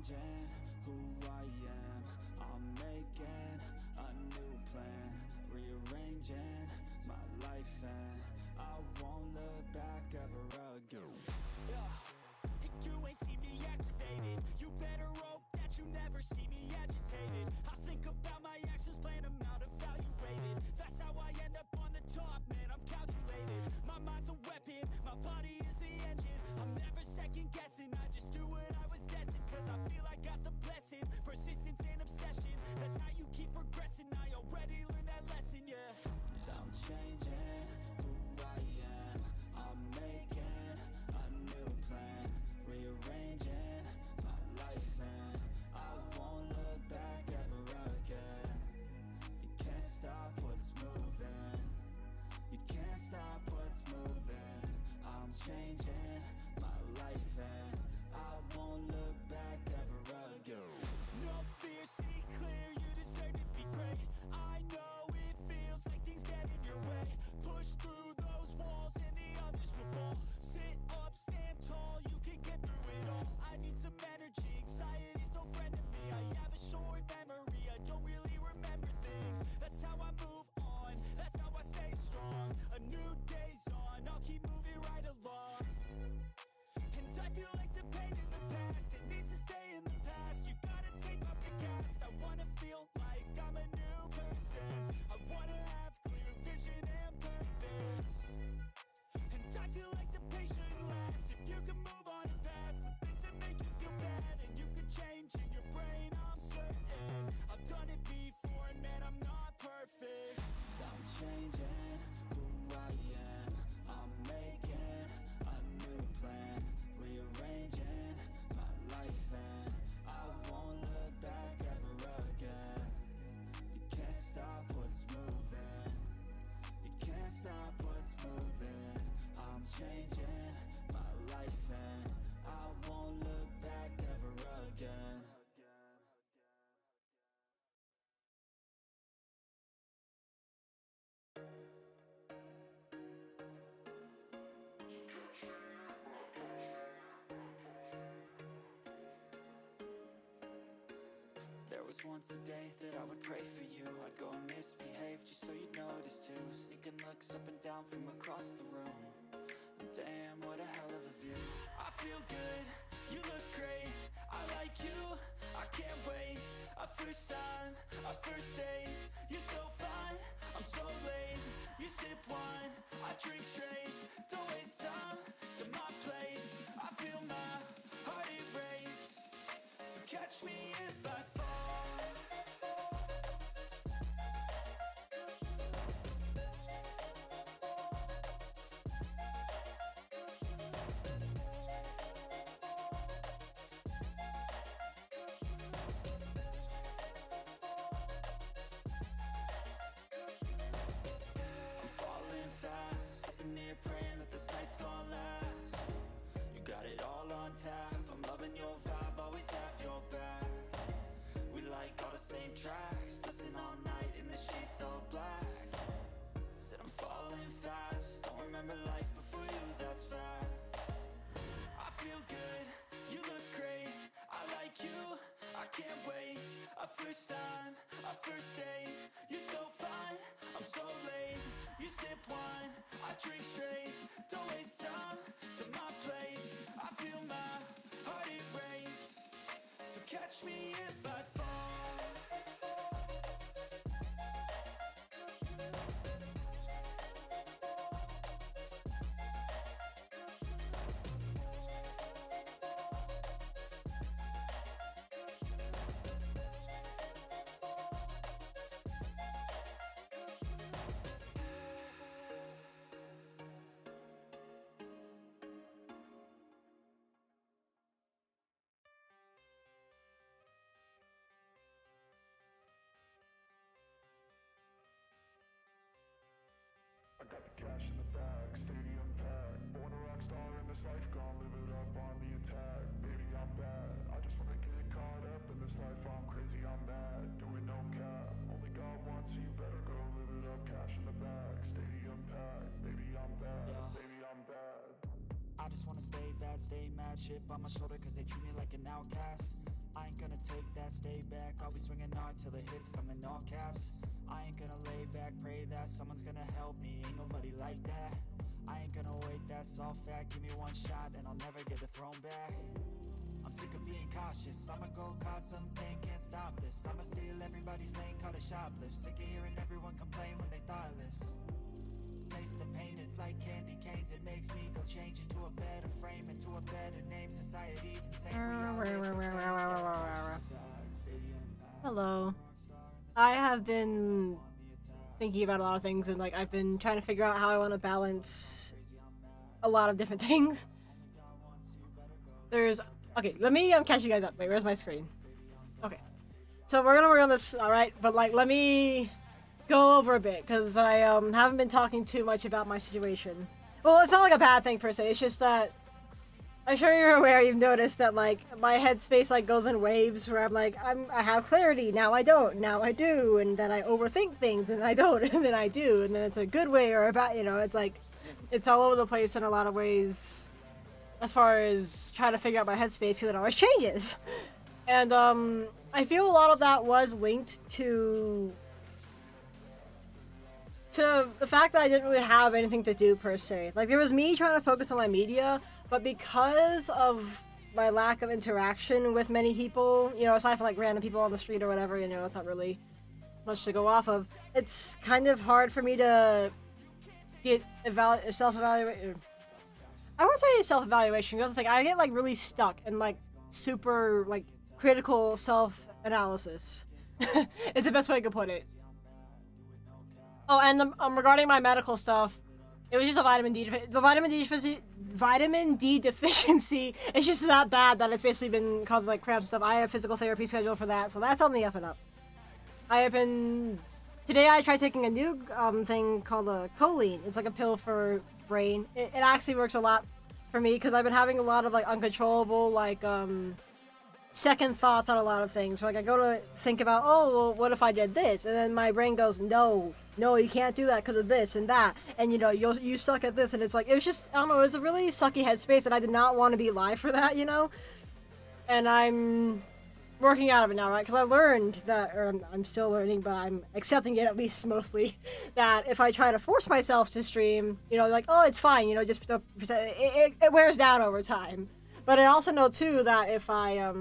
changing who I am. I'm making a new plan, rearranging my life, and I won't look back ever again. Yeah, you ain't see me activated. You better hope that you never see me agitated. I think about my actions, plan them out, evaluated. That's how I end up on the top, man, I'm calculated. My mind's a weapon, my body is the engine. I'm never second guessing, I just do what I was destined. Cause I feel I got the blessing, persistence and obsession. That's how you keep progressing, I already learned that lesson, yeah. I'm changing who I am. I'm making a new plan, rearranging my life, and I won't look back ever again. You can't stop what's moving. You can't stop what's moving. I'm changing my life, and I won't look back ever again. No fear, see clear, you deserve to be great. I know it feels like things get in your way. Push through those walls and the others will fall. Sit up, stand tall, you can get through it all. I need some energy, anxiety's no friend to me. I have a short memory, I don't really remember things. That's how I move on, that's how I stay strong. A new day's on, I'll keep moving right along. And I feel like the pain in the past, it needs to stay in the past. You gotta take off the cast. I wanna feel like I'm a new person. I wanna have clear vision and purpose. And I feel like the pain shouldn't last. If you can move on and past the things that make you feel bad, and you can change in your brain, I'm certain. I've done it before, and man, I'm not perfect. I'm changing who I am. I'm making a new plan, rearranging my life, and I won't look back ever again. You can't stop what's moving. You can't stop what's moving. I'm changing my life, and I won't look back ever again. There was once a day that I would pray for you. I'd go and misbehave just so you'd notice too. Sneaking looks up and down from across the room. And damn, what a hell of a view. I feel good, you look great, I like you, I can't wait. A first time, a first date, you're so fine, I'm so late. You sip wine, I drink straight, don't waste time to my place. I feel my heart erase, so catch me if I fall. Praying that this night's gonna last. You got it all on tap, I'm loving your vibe, always have your back. We like all the same tracks, listen all night in the sheets all black. Said I'm falling fast, don't remember life before you, that's facts. I feel good, you look great, I like you, I can't wait. A first time, a first date, you're so fine, I'm so late. You sip wine, I drink straight, don't waste time to my place. I feel my heart erase, so catch me if I fall. I got the cash in the bag, stadium packed. Born a rock star in this life, gon' live it up on the attack. Baby, I'm bad, I just wanna get caught up in this life. I'm crazy, I'm mad, doing no cap. Only God wants you, better go live it up. Cash in the bag, stadium packed. Baby, I'm bad, baby, I'm bad. I just wanna stay bad, stay mad, chip on my shoulder cause they treat me like an outcast. I ain't gonna take that, stay back. I'll be swinging hard till the hits come in all caps. I ain't gonna lay back, pray that someone's gonna help me. Ain't nobody like that. I ain't gonna wait, that's all fact. Give me one shot and I'll never get the throne back. I'm sick of being cautious. I'ma go cause some pain, can't stop this. I'ma steal everybody's lane, call it shoplift. Sick of hearing everyone complain when they thoughtless. Taste the pain, it's like candy canes. It makes me go change into a better frame, into a better name. Society's insane. Hello. I have been thinking about a lot of things, and like I've been trying to figure out how I want to balance a lot of different things. Okay, let me catch you guys up. Wait, where's my screen? Okay, so we're gonna work on this, all right? But like, let me go over a bit because I haven't been talking too much about my situation. Well, it's not like a bad thing per se. It's just that I'm sure you're aware. You've noticed that like my headspace like goes in waves where I'm like I have clarity, now I don't, now I do, and then I overthink things and I don't, and then I do, and then it's a good way or a bad. You know, it's like it's all over the place in a lot of ways. As far as trying to figure out my headspace, because it always changes. And I feel a lot of that was linked to the fact that I didn't really have anything to do per se. Like there was me trying to focus on my media, but because of my lack of interaction with many people, you know, aside from like random people on the street or whatever, you know, it's not really much to go off of. It's kind of hard for me to get self-evaluate. I won't say self-evaluation, because it's like I get like really stuck in like super like critical self-analysis. It's the best way I could put it. Oh, and regarding my medical stuff, it was just a vitamin D vitamin D deficiency. It's just that bad that it's basically been causing like cramps and stuff. I have physical therapy scheduled for that, so that's on the up and up. Today I tried taking a new thing called a choline. It's like a pill for brain. It actually works a lot for me because I've been having a lot of like uncontrollable like second thoughts on a lot of things. Like I go to think about, oh, well, what if I did this? And then my brain goes, no, you can't do that because of this and that. And you know, you suck at this. And it's like, it was just, I don't know, it was a really sucky headspace and I did not want to be alive for that, you know? And I'm working out of it now, right? Because I learned that, or I'm still learning, but I'm accepting it at least mostly, that if I try to force myself to stream, you know, like, oh, it's fine, you know, just it wears down over time. But I also know too that if I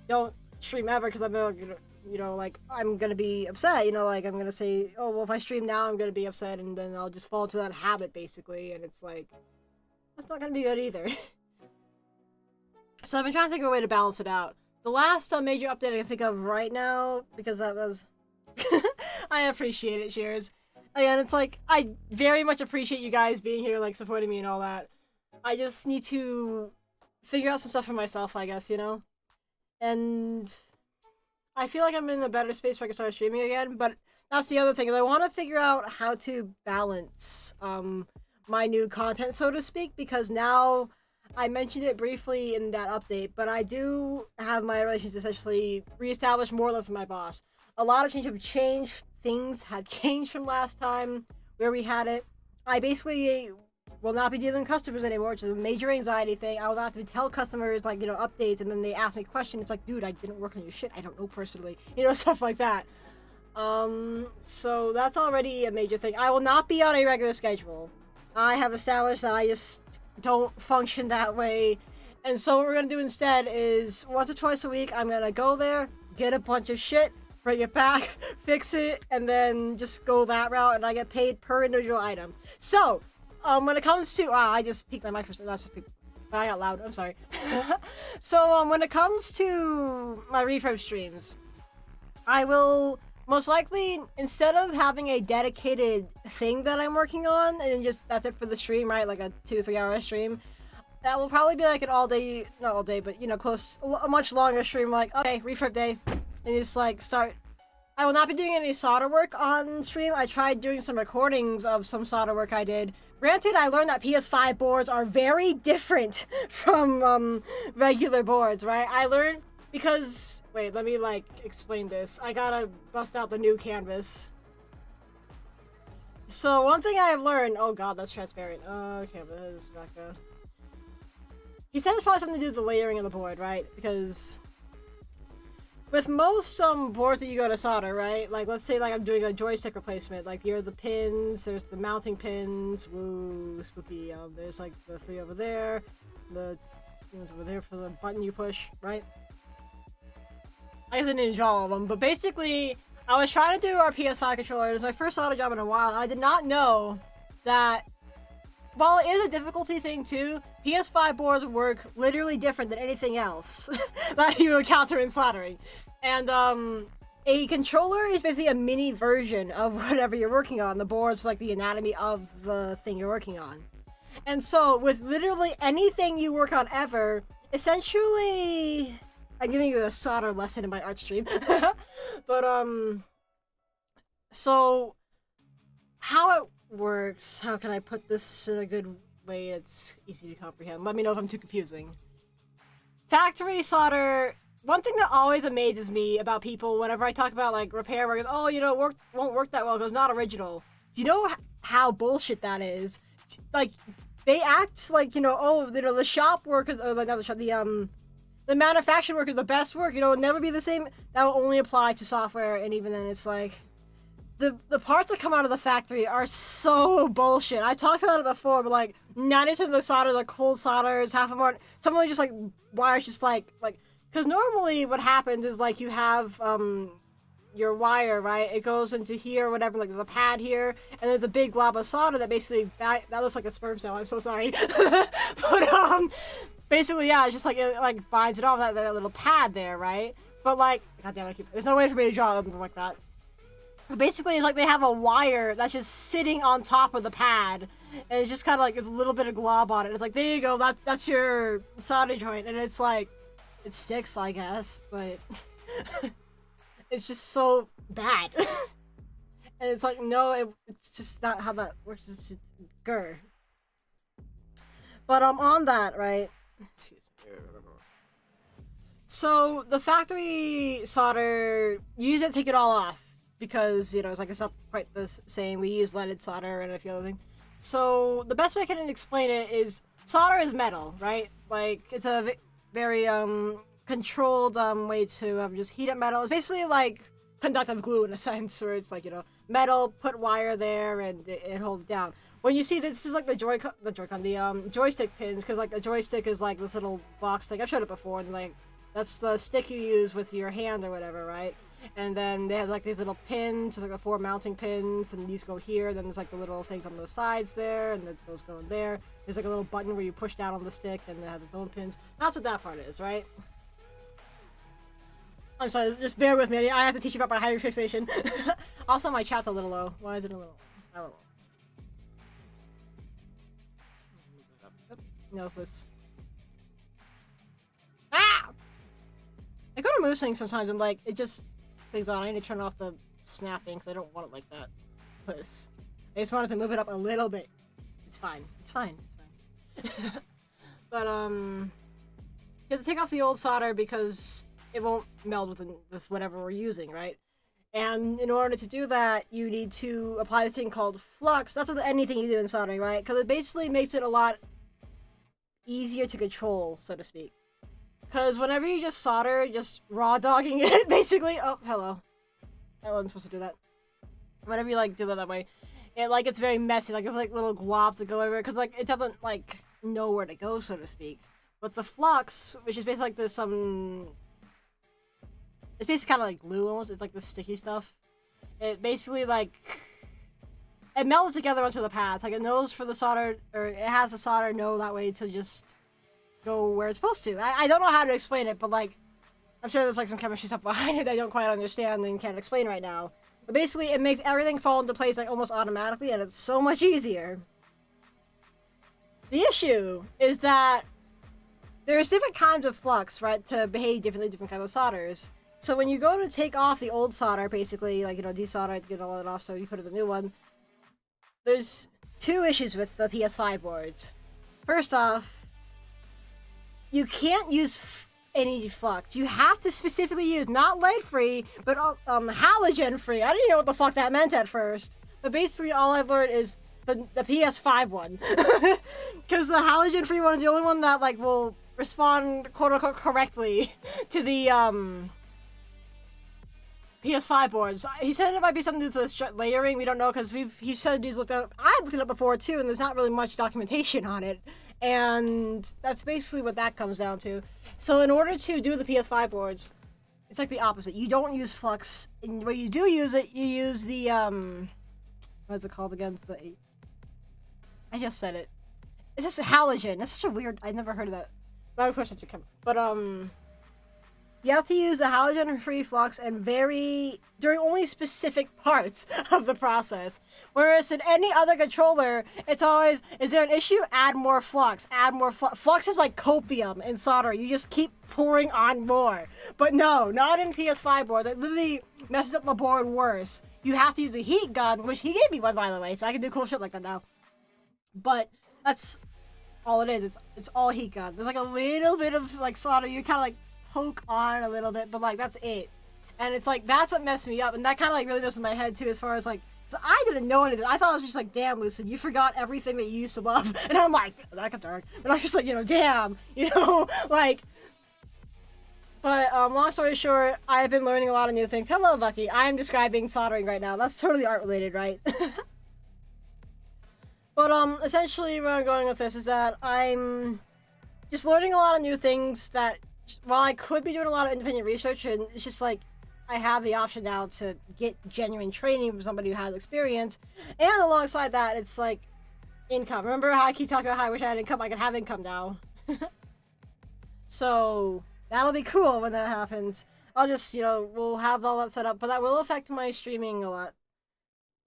don't stream ever, because I'm you know, like I'm gonna be upset, you know, like I'm gonna say, oh, well, if I stream now, I'm gonna be upset, and then I'll just fall into that habit basically, and it's like that's not gonna be good either. So I've been trying to think of a way to balance it out. The last major update I can think of right now, because that was... I appreciate it, Cheers. Again, it's like, I very much appreciate you guys being here, like, supporting me and all that. I just need to figure out some stuff for myself, I guess, you know? And I feel like I'm in a better space where I can start streaming again, but that's the other thing, is I want to figure out how to balance my new content, so to speak, because now... I mentioned it briefly in that update, but I do have my relations essentially reestablished more or less with my boss. A lot of things have changed from last time where we had it. I basically will not be dealing with customers anymore, which is a major anxiety thing. I will not have to tell customers, like, you know, updates, and then they ask me questions. It's like, dude, I didn't work on your shit. I don't know personally. You know, stuff like that. So that's already a major thing. I will not be on a regular schedule. I have established that I just don't function that way, and so what we're gonna do instead is once or twice a week I'm gonna go there, get a bunch of shit, bring it back, fix it, and then just go that route, and I get paid per individual item. So when it comes to I just peeked my microphone, that's just I got loud, I'm sorry. So when it comes to my refurb streams, I will most likely, instead of having a dedicated thing that I'm working on, and just that's it for the stream, right, like a 2-3 hour stream, that will probably be like an all day, not all day, but you know, a much longer stream, like, okay, refurb day, and just like start. I will not be doing any solder work on stream. I tried doing some recordings of some solder work I did. Granted, I learned that PS5 boards are very different from regular boards, right? I learned because, wait, let me, like, explain this. I gotta bust out the new canvas. So, one thing I have learned... Oh god, that's transparent. Okay, but that is back up. He said it's probably something to do with the layering of the board, right? Because with most boards that you go to solder, right? Like, let's say like I'm doing a joystick replacement. Like, here are the pins. There's the mounting pins. Woo, spooky. There's like the 3 over there. The ones over there for the button you push, right? I guess I didn't draw all of them, but basically, I was trying to do our PS5 controller. It was my first solder job in a while. I did not know that while it is a difficulty thing too, PS5 boards work literally different than anything else that you encounter in soldering. And a controller is basically a mini version of whatever you're working on. The board's like the anatomy of the thing you're working on. And so with literally anything you work on ever, essentially, I'm giving you a solder lesson in my art stream. But so how it works, how can I put this in a good way that's easy to comprehend? Let me know if I'm too confusing. Factory solder, one thing that always amazes me about people whenever I talk about like repair workers, oh, you know, won't work that well because it's not original. Do you know how bullshit that is? Like, they act like, you know, oh, you know, the shop workers, or not the shop, the manufacturing work is the best work, you know, it'll never be the same. That will only apply to software, and even then it's like, the parts that come out of the factory are so bullshit. I talked about it before, but like 90% of the solder are cold solders, half of them aren't. Some of them just like wires, just like because normally what happens is like you have your wire, right? It goes into here or whatever. Like there's a pad here, and there's a big glob of solder that basically that looks like a sperm cell. I'm so sorry, but basically yeah, it's just like it like binds it off that little pad there, right? But like, goddamn, there's no way for me to draw something like that. Basically, it's like they have a wire that's just sitting on top of the pad, and it's just kind of like there's a little bit of glob on it. It's like, there you go, that's your solder joint, and it's like, it sticks, I guess, but it's just so bad. And it's like, no, it's just not how that works. It's just grr. But on that, right? Excuse me. So the factory solder, you usually take it all off. Because, you know, it's like it's not quite the same. We use leaded solder and a few other things. So the best way I can explain it is solder is metal, right? Like it's a very controlled way to just heat up metal. It's basically like conductive glue in a sense, where it's like, you know, metal, put wire there, and it holds it down. When you see this is like the joystick pins, because like a joystick is like this little box thing. I've showed it before, and like that's the stick you use with your hand or whatever, right? And then they have like these little pins, just like the 4 mounting pins, and these go here. Then there's like the little things on the sides there, and those go in there. There's like a little button where you push down on the stick, and it has its own pins. That's what that part is, right? I'm sorry, just bear with me. I have to teach you about my hyperfixation. Also, my chat's a little low. Why is it a little? I don't know. No, please. Ah! I go to move things sometimes, and like it just things on. I need to turn off the snapping because I don't want it like that. Puss. I just wanted to move it up a little bit. It's fine. It's fine. It's fine. But you have to take off the old solder because it won't meld with whatever we're using, right? And in order to do that, you need to apply this thing called flux. That's with anything you do in soldering, right? Because it basically makes it a lot easier to control, so to speak. Because whenever you just solder, just raw dogging it, basically. Oh, hello. I wasn't supposed to do that. Whenever you like do that way, it like it's very messy. Like there's like little globs that go everywhere because like it doesn't like know where to go, so to speak. But the flux, which is basically like this it's basically kind of like glue almost. It's like this sticky stuff. It basically like it melts together onto the pads. Like it knows for the solder, or it has the solder know that way to just go where it's supposed to. I don't know how to explain it, but like I'm sure there's like some chemistry stuff behind it I don't quite understand and can't explain right now. But basically it makes everything fall into place like almost automatically, and it's so much easier. The issue is that there's different kinds of flux, right, to behave differently, different kinds of solders. So when you go to take off the old solder, basically, like, you know, desolder it, get all that off so you put in the new one, there's 2 issues with the PS5 boards. First off, you can't use any flux. You have to specifically use not lead-free, but halogen-free. I didn't know what the fuck that meant at first. But basically all I've learned is the PS5 one. Because the halogen-free one is the only one that, like, will respond quote-unquote correctly to the PS5 boards. He said it might be something to do with the layering. We don't know because he said he's looked up. I looked it up before too, and there's not really much documentation on it. And that's basically what that comes down to. So in order to do the PS5 boards, it's like the opposite. You don't use flux. And when you do use it, you use the what's it called again? I just said it. It's just a halogen. That's such a weird. I never heard of that. But of course it's a chemical. But you have to use the halogen-free flux and vary during only specific parts of the process. Whereas in any other controller, it's always, is there an issue? Add more flux. Add more flux. Flux is like copium in soldering. You just keep pouring on more. But no, not in PS5 board. That literally messes up the board worse. You have to use a heat gun, which he gave me one, by the way, so I can do cool shit like that now. But that's all it is. It's all heat gun. There's like a little bit of like solder. You kind of like poke on a little bit, but like that's it. And it's like that's what messed me up, and that kind of like really messes with my head too, as far as like, so I didn't know anything. I thought it was just like, damn, Lucid, you forgot everything that you used to love. And I'm like, that got dark. But I was just like, damn, like. But long story short, I've been learning a lot of new things. Hello, Lucky. I am describing soldering right now. That's totally art related, right? But essentially where I'm going with this is that I'm just learning a lot of new things that, while I could be doing a lot of independent research, and it's just like I have the option now to get genuine training from somebody who has experience, and alongside that, it's like income. Remember how I keep talking about how I wish I had income? I can have income now. So that'll be cool when that happens. I'll just, we'll have all that set up, but that will affect my streaming a lot.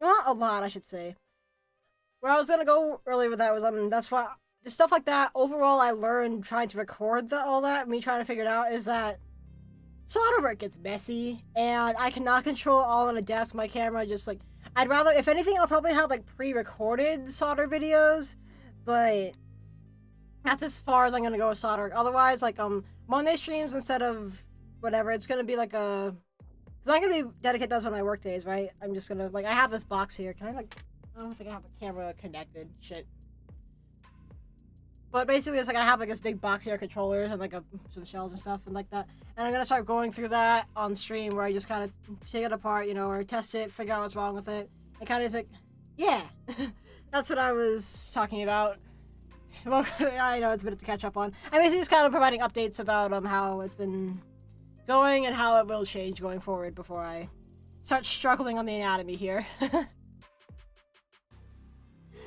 Not a lot, I should say. Where I was gonna go earlier with that was, that's why, the stuff like that, overall I learned trying to record all that, me trying to figure it out, is that solder work gets messy, and I cannot control it all on a desk, my camera, just like, I'd rather, if anything, I'll probably have like pre-recorded solder videos, but that's as far as I'm gonna go with solder. Otherwise, like, Monday streams instead of whatever, it's gonna be like a, because I'm gonna be dedicate those on my work days, right? I'm just gonna, like, I have this box here, can I, like, I don't think I have a camera connected, shit. But basically, it's like I have like this big box here of controllers and like some shells and stuff and like that. And I'm gonna start going through that on stream where I just kind of take it apart, or test it, figure out what's wrong with it. And kind of just like, yeah, that's what I was talking about. Well, I know it's a bit to catch up on. I'm basically just kind of providing updates about how it's been going and how it will change going forward before I start struggling on the anatomy here.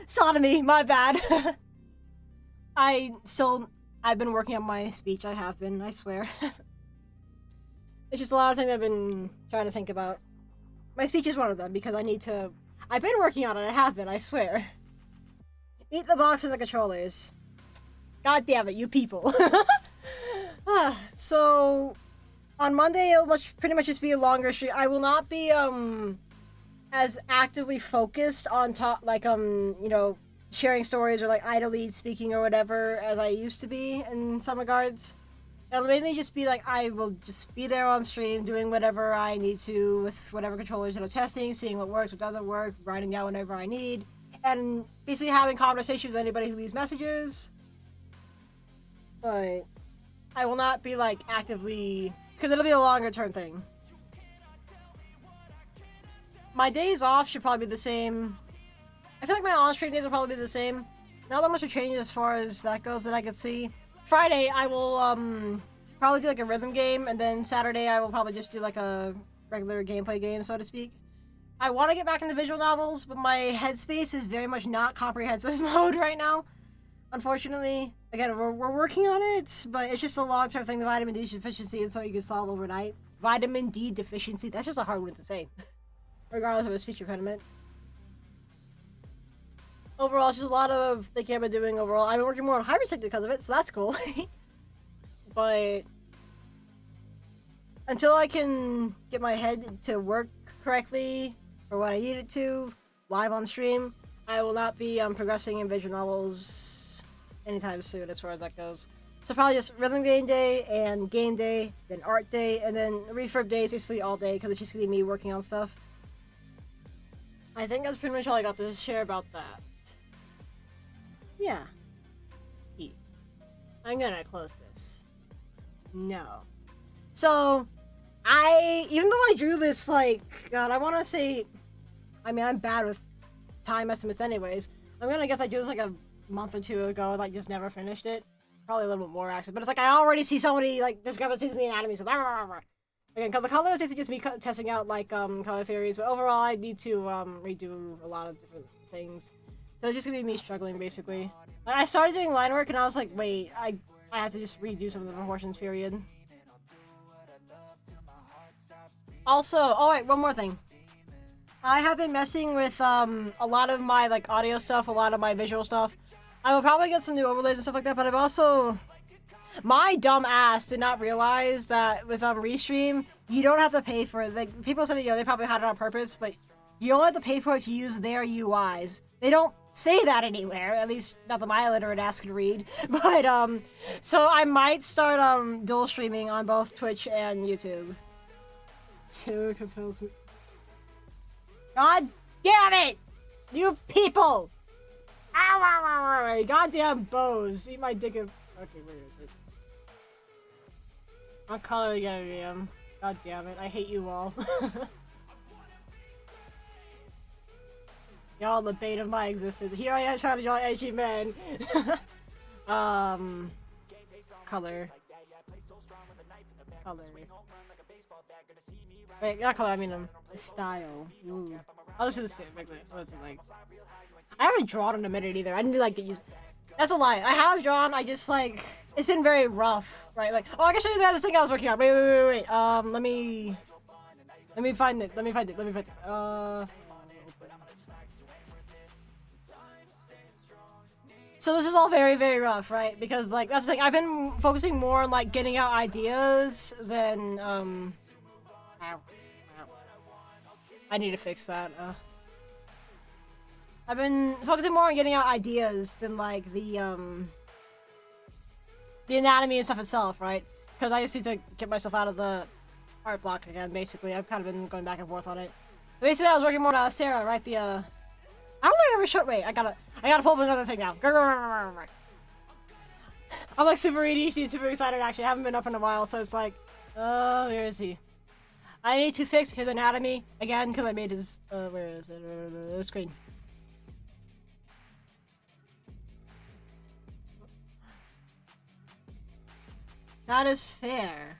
Sodomy, my bad. I've been working on my speech. I have been, I swear. It's just a lot of things I've been trying to think about. My speech is one of them because I've been working on it. I have been, I swear. Eat the box and the controllers. God damn it, you people. So, on Monday, it'll pretty much just be a longer stream. I will not be, as actively focused on sharing stories or like idly speaking or whatever as I used to be in some regards. It'll mainly just be like I will just be there on stream doing whatever I need to with whatever controllers testing, seeing what works, what doesn't work, writing down whatever I need, and basically having conversations with anybody who leaves messages. But I will not be like actively, because it'll be a longer term thing. My days off should probably be the same. I feel like my on-stream days will probably be the same. Not that much will change as far as that goes that I could see. Friday, I will probably do like a rhythm game, and then Saturday I will probably just do like a regular gameplay game, so to speak. I want to get back into visual novels, but my headspace is very much not comprehensive mode right now. Unfortunately, again, we're working on it, but it's just a long-term thing, the vitamin D deficiency, and something you can solve overnight. Vitamin D deficiency, that's just a hard one to say. Regardless of a speech impediment. Overall, it's just a lot of thinking I've been doing overall. I've been working more on hypersync because of it, so that's cool. But until I can get my head to work correctly for what I need it to, live on stream, I will not be progressing in visual novels anytime soon as far as that goes. So probably just rhythm game day and game day, then art day, and then refurb days basically all day because it's just going to be me working on stuff. I think that's pretty much all I got to share about that. Yeah. I'm gonna close this. No. So, Even though I drew this, like, God, I want to say, I mean, I'm bad with time estimates anyways. I'm gonna guess I drew this like a month or two ago and like just never finished it. Probably a little bit more actually, but it's like I already see so many like discrepancies in the anatomy, so again, because the color is basically just me testing out like color theories, but overall I need to redo a lot of different things. So it's just gonna be me struggling basically. I started doing line work and I was like, wait, I had to just redo some of the proportions period. Also, oh wait, one more thing. I have been messing with a lot of my like audio stuff, a lot of my visual stuff. I will probably get some new overlays and stuff like that, but I've also... My dumb ass did not realize that with Restream, you don't have to pay for it. Like, people said that, you know, they probably had it on purpose, but you only have to pay for it if you use their UIs. They don't say that anywhere, at least not that my illiterate ass could read. But, so I might start dual streaming on both Twitch and YouTube. So compels me. God damn it! You people! Ow, ow, ow, ow, goddamn bows. Eat my dick and... Okay, where is it? What color again? God damn it, I hate you all. Y'all the bane of my existence. Here I am trying to join edgy men. Color. Color. Wait, not color, I mean style. Ooh. I'll just do the same. Like, I haven't drawn in a minute either. I didn't like get used. That's a lie. I have drawn. I just like it's been very rough, right? Like, oh, I can show you the other thing I was working on. Wait. Let me find it. Let me find it. So this is all very, very rough, right? Because like that's the thing. I've been focusing more on like getting out ideas than Ow. I need to fix that. I've been focusing more on getting out ideas than like the anatomy and stuff itself, right? Because I just need to get myself out of the art block again. Basically, I've kind of been going back and forth on it. But basically, I was working more on Sarah, right? I don't think I ever showed. Wait, I gotta pull up another thing now. I'm like super ADHD, super excited. Actually, I haven't been up in a while, so it's like, where is he? I need to fix his anatomy again because I made his where is it? The screen. That is fair.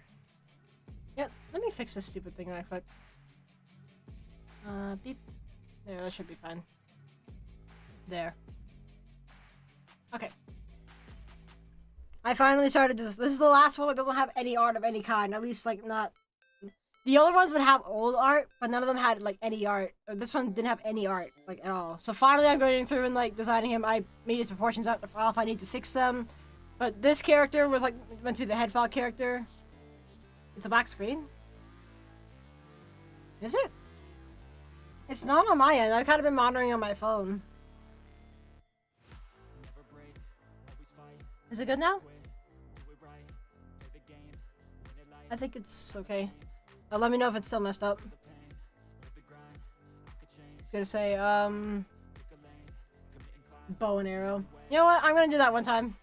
Yeah, let me fix this stupid thing right quick. Beep. There, that should be fine. There. Okay. I finally started this. This is the last one that doesn't have any art of any kind. At least, like, not... The other ones would have old art, but none of them had, like, any art. This one didn't have any art, like, at all. So finally I'm going through and, like, designing him. I made his proportions out off. I need to fix them. But this character was, like, meant to be the head file character. It's a black screen? Is it? It's not on my end. I've kind of been monitoring on my phone. Is it good now? I think it's okay. Let me know if it's still messed up. Gonna say, bow and arrow. You know what? I'm gonna do that one time.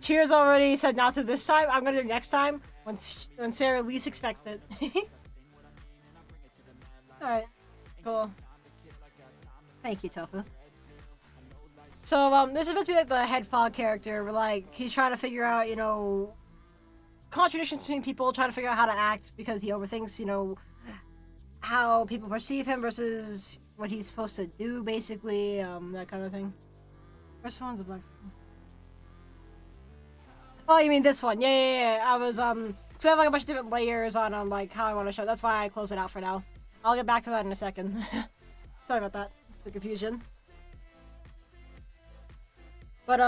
Cheers already said not to this time. I'm gonna do it next time when Sarah least expects it. Alright. Cool. Thank you, Tofu. So, this is supposed to be like the head fog character, where like, he's trying to figure out, you know, contradictions between people, trying to figure out how to act because he overthinks, you know, how people perceive him versus what he's supposed to do, basically, that kind of thing. First one's a black screen. Oh, you mean this one? Yeah. I was, because I have like a bunch of different layers on, like, how I want to show. That's why I close it out for now. I'll get back to that in a second. Sorry about that. The confusion. But,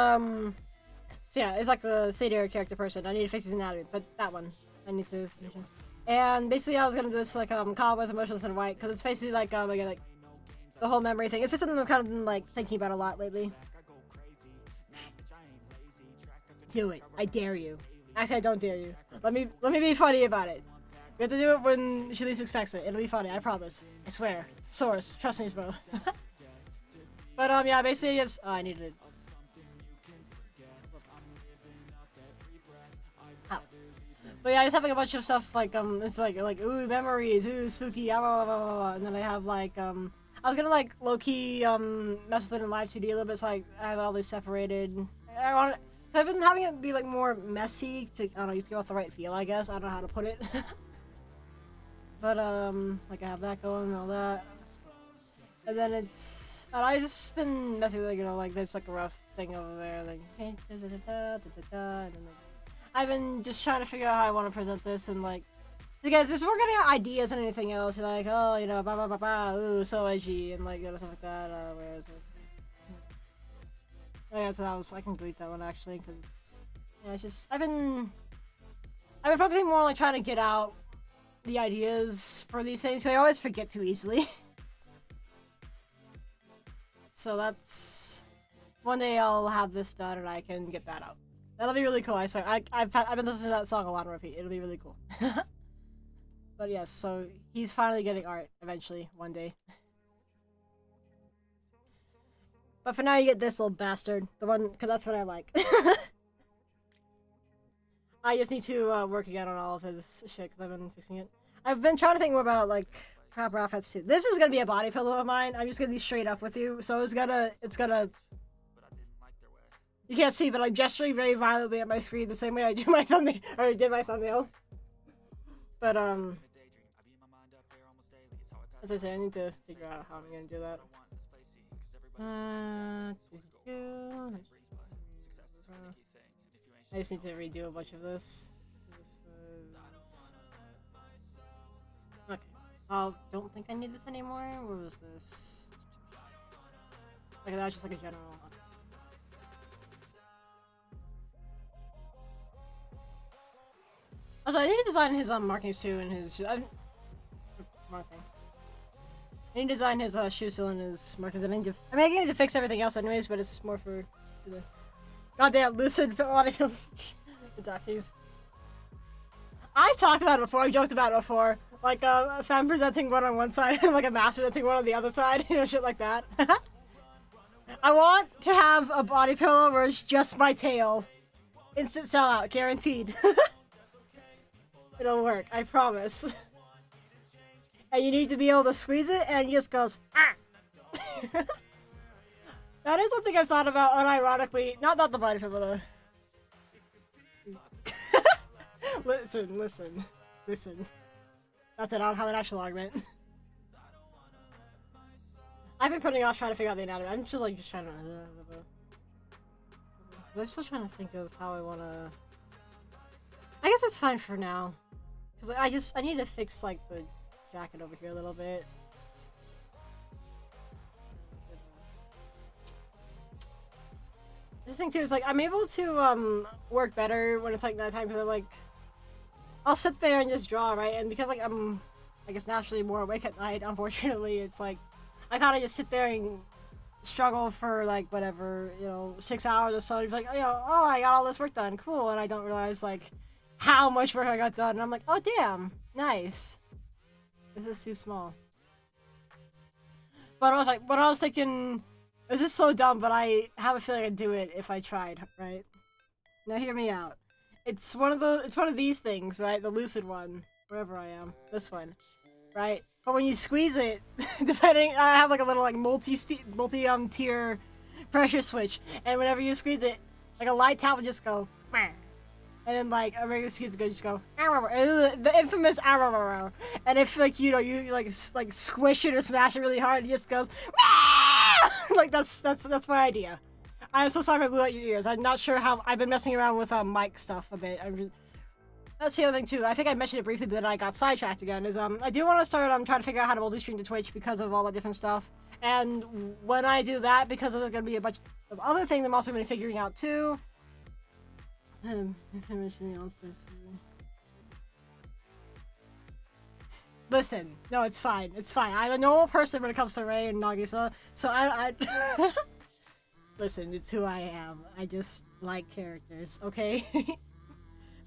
so yeah, it's like the Satyr character person. I need to fix his anatomy, but that one. I need to finish him. And basically I was gonna do this, like, Cowboys Emotionless and White, because it's basically like, again, like, the whole memory thing. It's been something I'm kind of been, like, thinking about a lot lately. Do it. I dare you. Actually, I don't dare you. Let me be funny about it. We have to do it when she least expects it. It'll be funny, I promise. I swear. Source. Trust me, bro. But, yeah, basically it's... Oh, I needed it. But yeah, I just have like a bunch of stuff like it's like ooh memories, ooh spooky, blah, blah, blah, blah. And then I have like I was gonna like low key mess with it in live 2D a little bit, so I have all these separated. I've been having it be like more messy to I don't know, you get off the right feel, I guess. I don't know how to put it. But like I have that going and all that, and then it's I just been messing with like, you know, like there's like a rough thing over there, like and then like, I've been just trying to figure out how I want to present this, and like because if we're getting ideas and anything else, you're like, oh, you know, blah blah blah blah, ooh, so edgy and like, you know, stuff like that. Where is it? Oh yeah, so that was I can delete that one actually because yeah, it's just I've been focusing more on like trying to get out the ideas for these things. I always forget too easily. So that's one day I'll have this done and I can get that out. That'll be really cool. I swear. I've been listening to that song a lot on repeat. It'll be really cool. But yes, so he's finally getting art eventually one day. But for now, you get this little bastard, the one because that's what I like. I just need to work again on all of his shit because I've been fixing it. I've been trying to think more about like proper outfits too. This is gonna be a body pillow of mine. I'm just gonna be straight up with you. So it's gonna. You can't see, but I'm gesturing very violently at my screen the same way I do my thumbnail or did my thumbnail. But as I say, I need to figure out how I'm gonna do that. I just need to redo a bunch of this. Okay. Don't think I need this anymore. What was this? Okay, that's just like a general. Also, I need to design his markings too, and his marking. I need to design his shoe seal and his markings. I need to fix everything else anyways, but it's more for the goddamn lucid audios. The duckies. I've talked about it before. I joked about it before. Like a fan presenting one on one side and like a mask presenting one on the other side. You know, shit like that. I want to have a body pillow where it's just my tail. Instant sellout, guaranteed. It'll work, I promise. And you need to be able to squeeze it, and it just goes. Ah! That is one thing I've thought about unironically. Not the body pillow. Listen. That's it. I don't have an actual argument. I've been putting off trying to figure out the anatomy. I'm just trying to. I'm still trying to think of how I want to. I guess it's fine for now, cause I need to fix like the jacket over here a little bit. The thing too is like I'm able to work better when it's like nighttime because I'm like I'll sit there and just draw, right? And because like I'm I guess naturally more awake at night, unfortunately, it's like I kind of just sit there and struggle for like whatever, you know, 6 hours or so. And be like, you know, oh, I got all this work done, cool, and I don't realize like how much work I got done, and I'm like, oh damn, nice. This is too small. But I was thinking, this is so dumb, but I have a feeling I'd do it if I tried, right? Now hear me out. It's one of these things, right? The lucid one, wherever I am. This one, right? But when you squeeze it, I have like a little like multi-tier pressure switch, and whenever you squeeze it, like a light tap would just go, meh. And then like a regular squeeze would just go, the infamous arrow. And if like you know you like squish it or smash it really hard, it just goes, like that's my idea. I'm so sorry if I blew out your ears. I'm not sure how I've been messing around with mic stuff a bit. That's the other thing too. I think I mentioned it briefly, but then I got sidetracked again. Is I do want to start trying to figure out how to multi-stream to Twitch because of all that different stuff. And when I do that, because there's going to be a bunch of other things I'm also going to be figuring out too. Listen, no, it's fine. It's fine. I'm a normal person when it comes to Ray and Nagisa, so I listen, it's who I am. I just like characters, okay?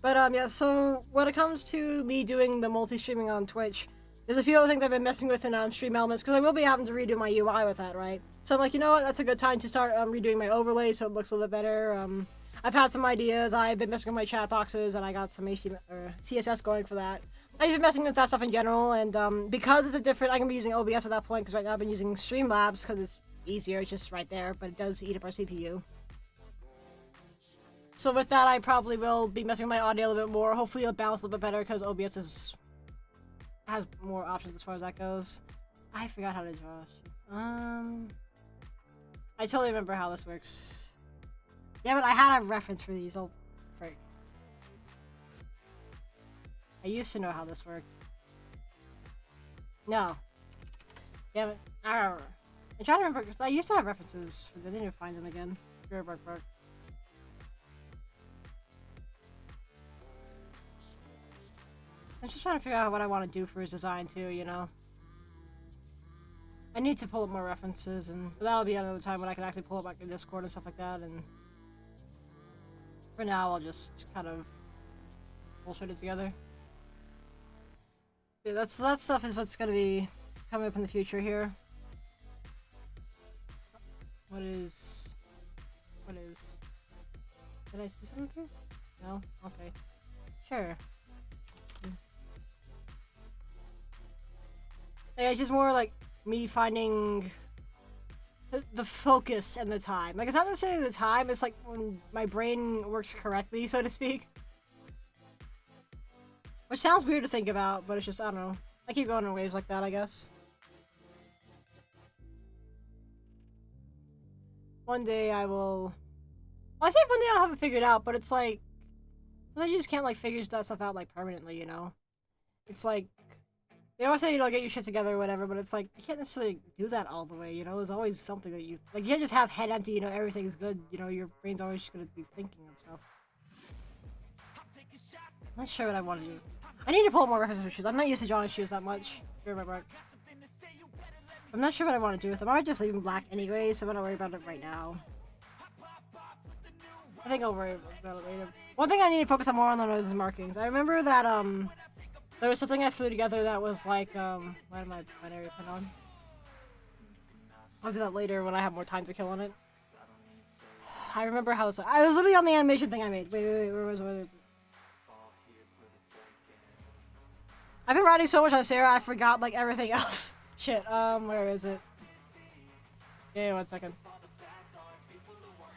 But yeah, so when it comes to me doing the multi-streaming on Twitch, there's a few other things I've been messing with in Stream Elements, because I will be having to redo my UI with that, right? So I'm like, you know what, that's a good time to start redoing my overlay so it looks a little bit better. I've had some ideas. I've been messing with my chat boxes, and I got some HTML or CSS going for that. I've been messing with that stuff in general, and because it's a different, I'm gonna be using OBS at that point, because right now I've been using Streamlabs because it's easier. It's just right there, but it does eat up our CPU. So with that, I probably will be messing with my audio a little bit more. Hopefully it'll bounce a little bit better because OBS has more options as far as that goes. I forgot how to draw. I totally remember how this works. Yeah, but I had a reference for these. Oh, frick. I used to know how this worked. No. Damn it. Arr. I'm trying to remember because I used to have references. I need to find them again. Bark. I'm just trying to figure out what I want to do for his design too, you know? I need to pull up more references, and that'll be another time when I can actually pull up like Discord and stuff like that, and for now I'll just kind of bullshit it together. Yeah, that stuff is what's gonna be coming up in the future here. What is... Did I see something here? No? Okay. Sure. Yeah, it's just more like me finding the focus and the time. Like, it's not necessarily the time, it's like when my brain works correctly, so to speak. Which sounds weird to think about, but it's just, I don't know. I keep going in waves like that, I guess. One day I will... Well, I say one day I'll have it figured out, but it's like... Sometimes you just can't, like, figure that stuff out, like, permanently, you know? It's like... They always say, you know, get your shit together or whatever, but it's like, you can't necessarily do that all the way, you know? There's always something that you... Like, you can't just have head empty, you know, everything's good, you know? Your brain's always just gonna be thinking of stuff. I'm not sure what I want to do. I need to pull up more references for shoes. I'm not used to drawing shoes that much. I'm not sure what I want to do with them. I might just leave them black anyway, so I'm not worry about it right now. I think I'll worry about it later. One thing I need to focus on more on those is markings. I remember that, there was something I threw together that was like, why did my binary pin on? I'll do that later when I have more time to kill on it. I remember how this was. I was literally on the animation thing I made. Wait, where was it? I've been writing so much on Sarah, I forgot, like, everything else. Shit, where is it? Yeah, 1 second.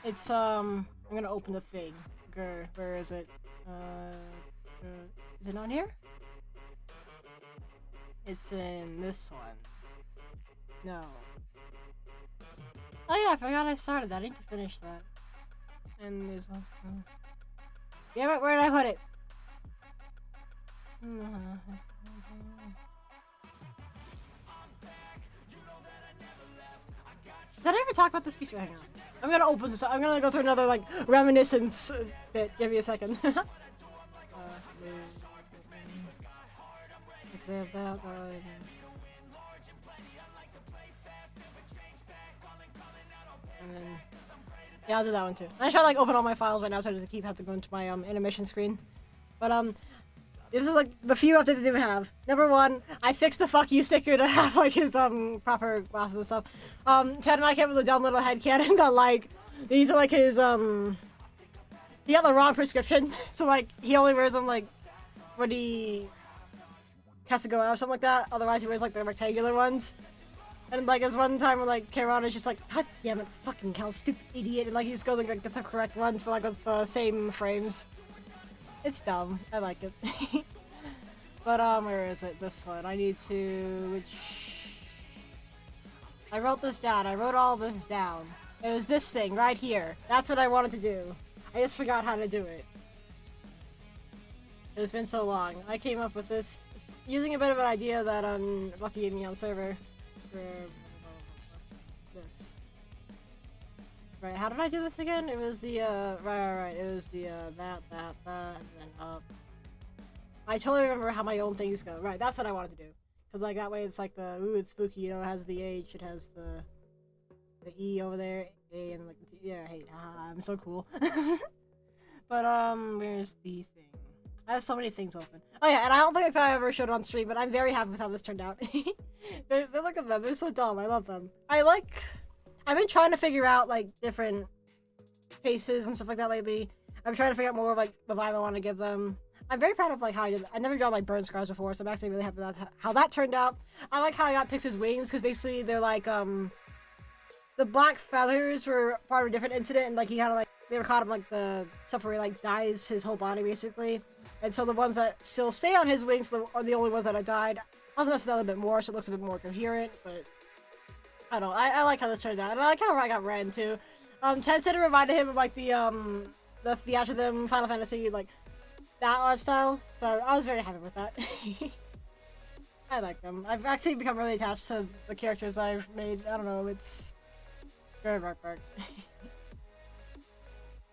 It's, I'm gonna open the thing. Grr, where is it? Is it on here? It's in this one. No. Oh yeah, I forgot I started that. I need to finish that. And there's also... Damn it, where did I put it? Did I ever talk about this piece? Hang on. I'm gonna open this up. I'm gonna go through another, like, reminiscence bit. Give me a second. And then... Yeah, I'll do that one too. I try to, like, open all my files right now so I just keep having to go into my, intermission screen. But, this is, like, the few updates I do have. Number one, I fixed the fuck you sticker to have, like, his, proper glasses and stuff. Ted and I came with a dumb little headcanon that, like, these are, like, his, he got the wrong prescription. So, like, he only wears them, like, when he has to go out or something like that. Otherwise, he wears, like, the rectangular ones. And, like, there's one time when, like, Karen is just like, God damn it, fucking hell, stupid idiot. And, like, he just goes, like, gets the correct ones for, like, with the same frames. It's dumb. I like it. But, where is it? This one. I need to... I wrote this down. I wrote all this down. It was this thing right here. That's what I wanted to do. I just forgot how to do it. It's been so long. I came up with this using a bit of an idea that, Lucky gave me on server. For... this. Right, how did I do this again? It was the, right. It was the, that, and then up. I totally remember how my own things go. Right, that's what I wanted to do. Cause, like, that way it's like the, ooh, it's spooky, you know, it has the H, it has the E over there, A, and, like, the T. Yeah, hey, haha, I'm so cool. But, where's the thing? I have so many things open. Oh yeah, and I don't think I ever showed it on stream, but I'm very happy with how this turned out. they look at them, they're so dumb, I love them. I've been trying to figure out, like, different faces and stuff like that lately. I'm trying to figure out more of like the vibe I want to give them. I'm very proud of like how I did. I never drawn like burn scars before, so I'm actually really happy with how that turned out. I like how I got Pix's wings because basically they're like the black feathers were part of a different incident, and like he kind of like they were caught up like the stuff where he like dyes his whole body basically, and so the ones that still stay on his wings are the only ones that have died. I'll mess with that a little bit more so it looks a bit more coherent, but I don't know. I like how this turned out, and I like how I got Ren too. Ted said it reminded him of like the Theatrhythm Final Fantasy like that art style, so I was very happy with that. I like them. I've actually become really attached to the characters I've made. I don't know, it's very bark.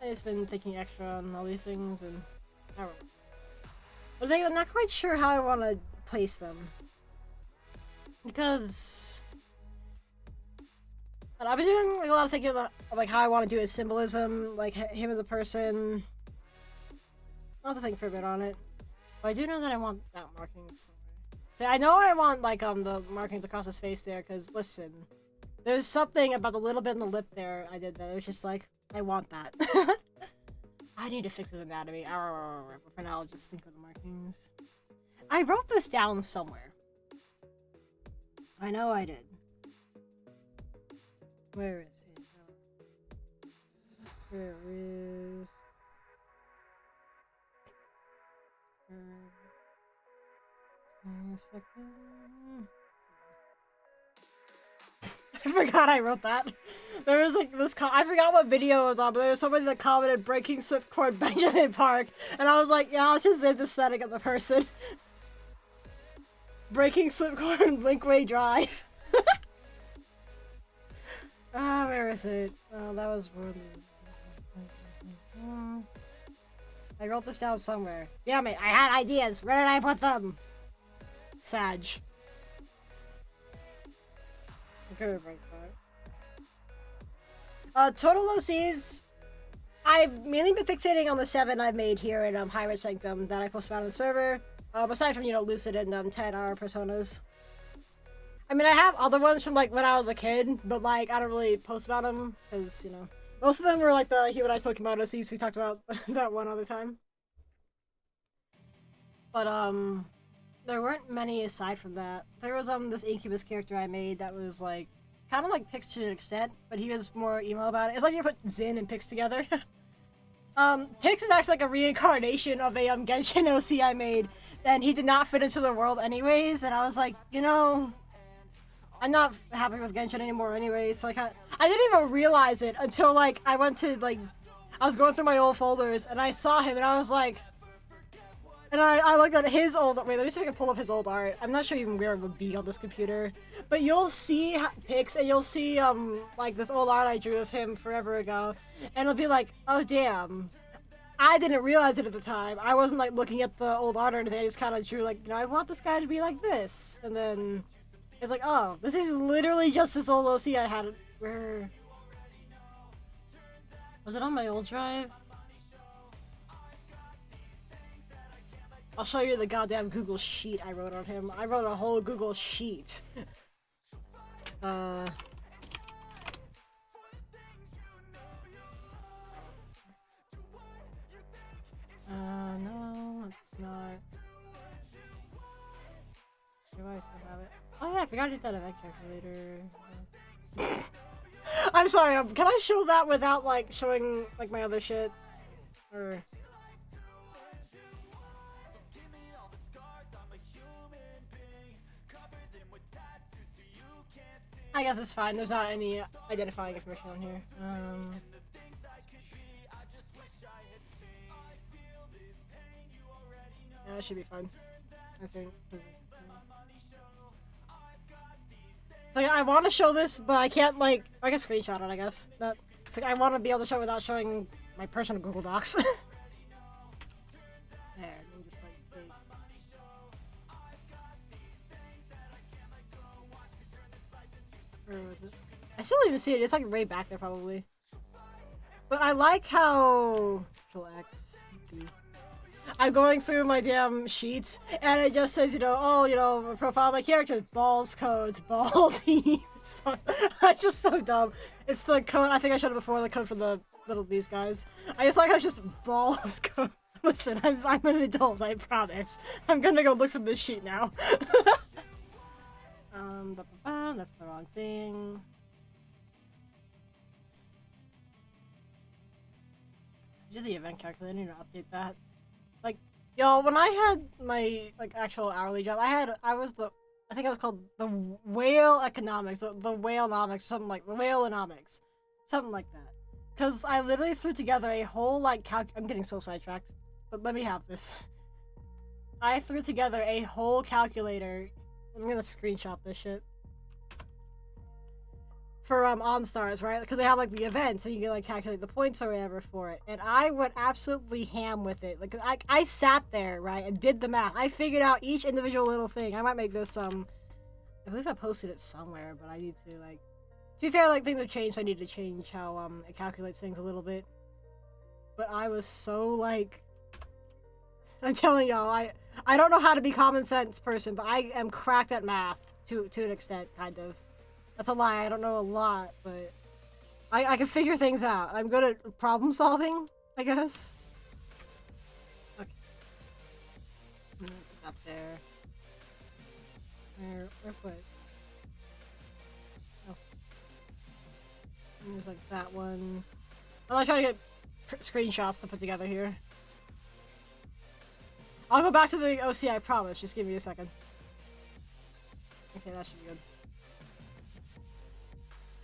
I've just been thinking extra on all these things, and I don't know. But I'm not quite sure how I want to place them. Because I've been doing like, a lot of thinking about like how I want to do his symbolism, like him as a person. I'll have to think for a bit on it. But I do know that I want that marking somewhere. See, I know I want like the markings across his face there, because listen, there's something about the little bit in the lip there I did that it was just like, I want that. I need to fix his anatomy. But for now, I'll just think of the markings. I wrote this down somewhere. I know I did. Where is it? There it is. A second. I forgot I wrote that. There was like this. I forgot what video it was on, but there was somebody that commented "breaking slipcord Benjamin Park," and I was like, "Yeah, it's just his aesthetic of the person." Breaking slipcord Blinkway Drive. Where is it? Oh, that was really. I wrote this down somewhere. Damn it! I had ideas. Where did I put them? Sag. Okay, right. Total OCs. I've mainly been fixating on the 7 I've made here in Hiya Sanctum that I posted on the server. Aside from, you know, Lucid and 10-hour personas. I mean, I have other ones from like when I was a kid, but like I don't really post about them because, you know, most of them were like the humanized Pokemon OCs we talked about that one other time. But there weren't many aside from that. There was this Incubus character I made that was like kind of like Pix to an extent, but he was more emo about it. It's like you put Zin and Pix together. Pix is actually like a reincarnation of a Genshin OC I made, and he did not fit into the world anyways, and I was like, you know, I'm not happy with Genshin anymore anyways, so I didn't even realize it until like I went to like, I was going through my old folders and I saw him and I was like, and I looked at his old, wait, let me see if I can pull up his old art. I'm not sure even where it would be on this computer, but you'll see pics and you'll see like this old art I drew of him forever ago, and it'll be like, oh damn, I didn't realize it at the time. I wasn't like looking at the old art or anything, I just kind of drew like, you know, I want this guy to be like this, and then it's like, oh, this is literally just this old OC I had. Where was it? On my old drive? I'll show you the goddamn Google sheet I wrote on him. I wrote a whole Google sheet. No, it's not. Do I still have it? Oh yeah, I forgot to do that event calculator. I'm sorry, can I show that without like showing like my other shit? Or... I guess it's fine, there's not any identifying information on here. Yeah, that should be fine, I think. So yeah, I want to show this, but I can't like, I can screenshot it, I guess. It's like I want to be able to show it without showing my personal Google Docs. There, let me just like see. Where was it? I still don't even see it. It's like right back there probably. But I like how Control X. I'm going through my damn sheets and it just says, you know, oh, you know, profile of my character, balls codes, balls. I'm just so dumb. It's the code. I think I showed it before. The code for the little these guys. I just like how it's just balls go. Listen, I'm an adult, I promise. I'm gonna go look for this sheet now. That's the wrong thing. Did the event calculator, I need to update that. Like, yo, when I had my, like, actual hourly job, I think it was called the whale economics, the whalenomics, something like, the whaleonomics. Something like that. Because I literally threw together a whole, like, I'm getting so sidetracked, but let me have this. I threw together a whole calculator. I'm gonna screenshot this shit. For OnStars, right? Because they have like the events and you can like calculate the points or whatever for it. And I went absolutely ham with it. Like I sat there, right, and did the math. I figured out each individual little thing. I might make this I believe I posted it somewhere, but I need to like to be fair, like things have changed, so I need to change how it calculates things a little bit. But I was so like I'm telling y'all, I don't know how to be common sense person, but I am cracked at math to an extent, kind of. That's a lie, I don't know a lot, but I can figure things out. I'm good at problem solving, I guess. Okay. Up there. Where put? Oh. And there's like that one. I'm gonna try to get screenshots to put together here. I'll go back to the OC, I promise. Just give me a second. Okay, that should be good.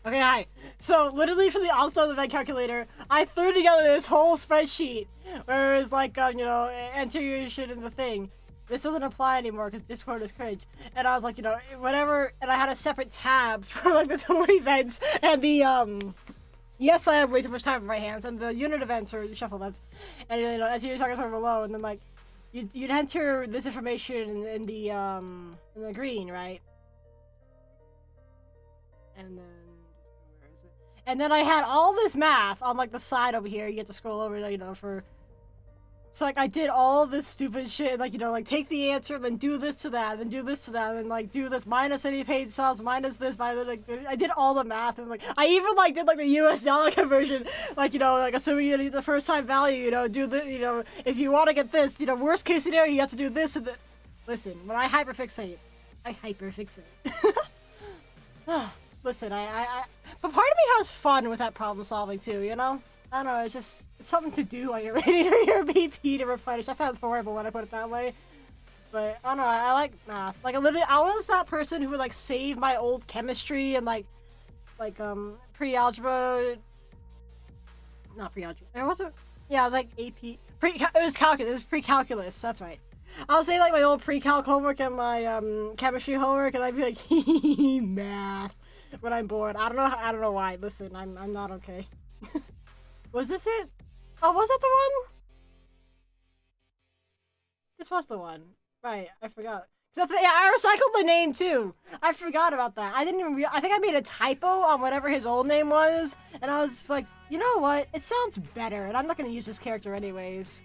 Okay, hi. So, literally for the OnStars event calculator, I threw together this whole spreadsheet where it was like, you know, enter your shit in the thing. This doesn't apply anymore because Discord is cringe. And I was like, you know, whatever, and I had a separate tab for like the tour events and the, yes, I have way too much time in my hands, and the unit events or shuffle events. And, you know, as you're talking over below, and then like, you'd enter this information in the green, right? And then, where is it? And then I had all this math on like the side over here. You get to scroll over, you know, for. So like I did all this stupid shit, like, you know, like take the answer, then do this to that, then do this to that, and like do this minus any paid subs, minus this, by the like I did all the math, and like I even like did like the US dollar conversion, like, you know, like assuming you need the first time value, you know, do this, you know, if you want to get this, you know, worst case scenario you have to do this and that. Listen, when I hyperfixate. Listen, but part of me has fun with that problem solving too, you know? I don't know, it's just something to do while you're waiting for your BP to replenish. That sounds horrible when I put it that way. But, I don't know, I like math. Like, literally, I was that person who would, like, save my old chemistry and, pre-algebra... Not pre-algebra. It wasn't... Yeah, it was, like, AP... It was calculus. It was pre-calculus. That's right. I'll say, like, my old pre-calc homework and my, chemistry homework, and I'd be like, hee math, when I'm bored. I don't know why. Listen, I'm not okay. Was this it? Oh, was that the one? This was the one. Right, I forgot. Yeah, I recycled the name too. I forgot about that. I didn't even I think I made a typo on whatever his old name was, and I was just like, you know what? It sounds better, and I'm not gonna use this character anyways.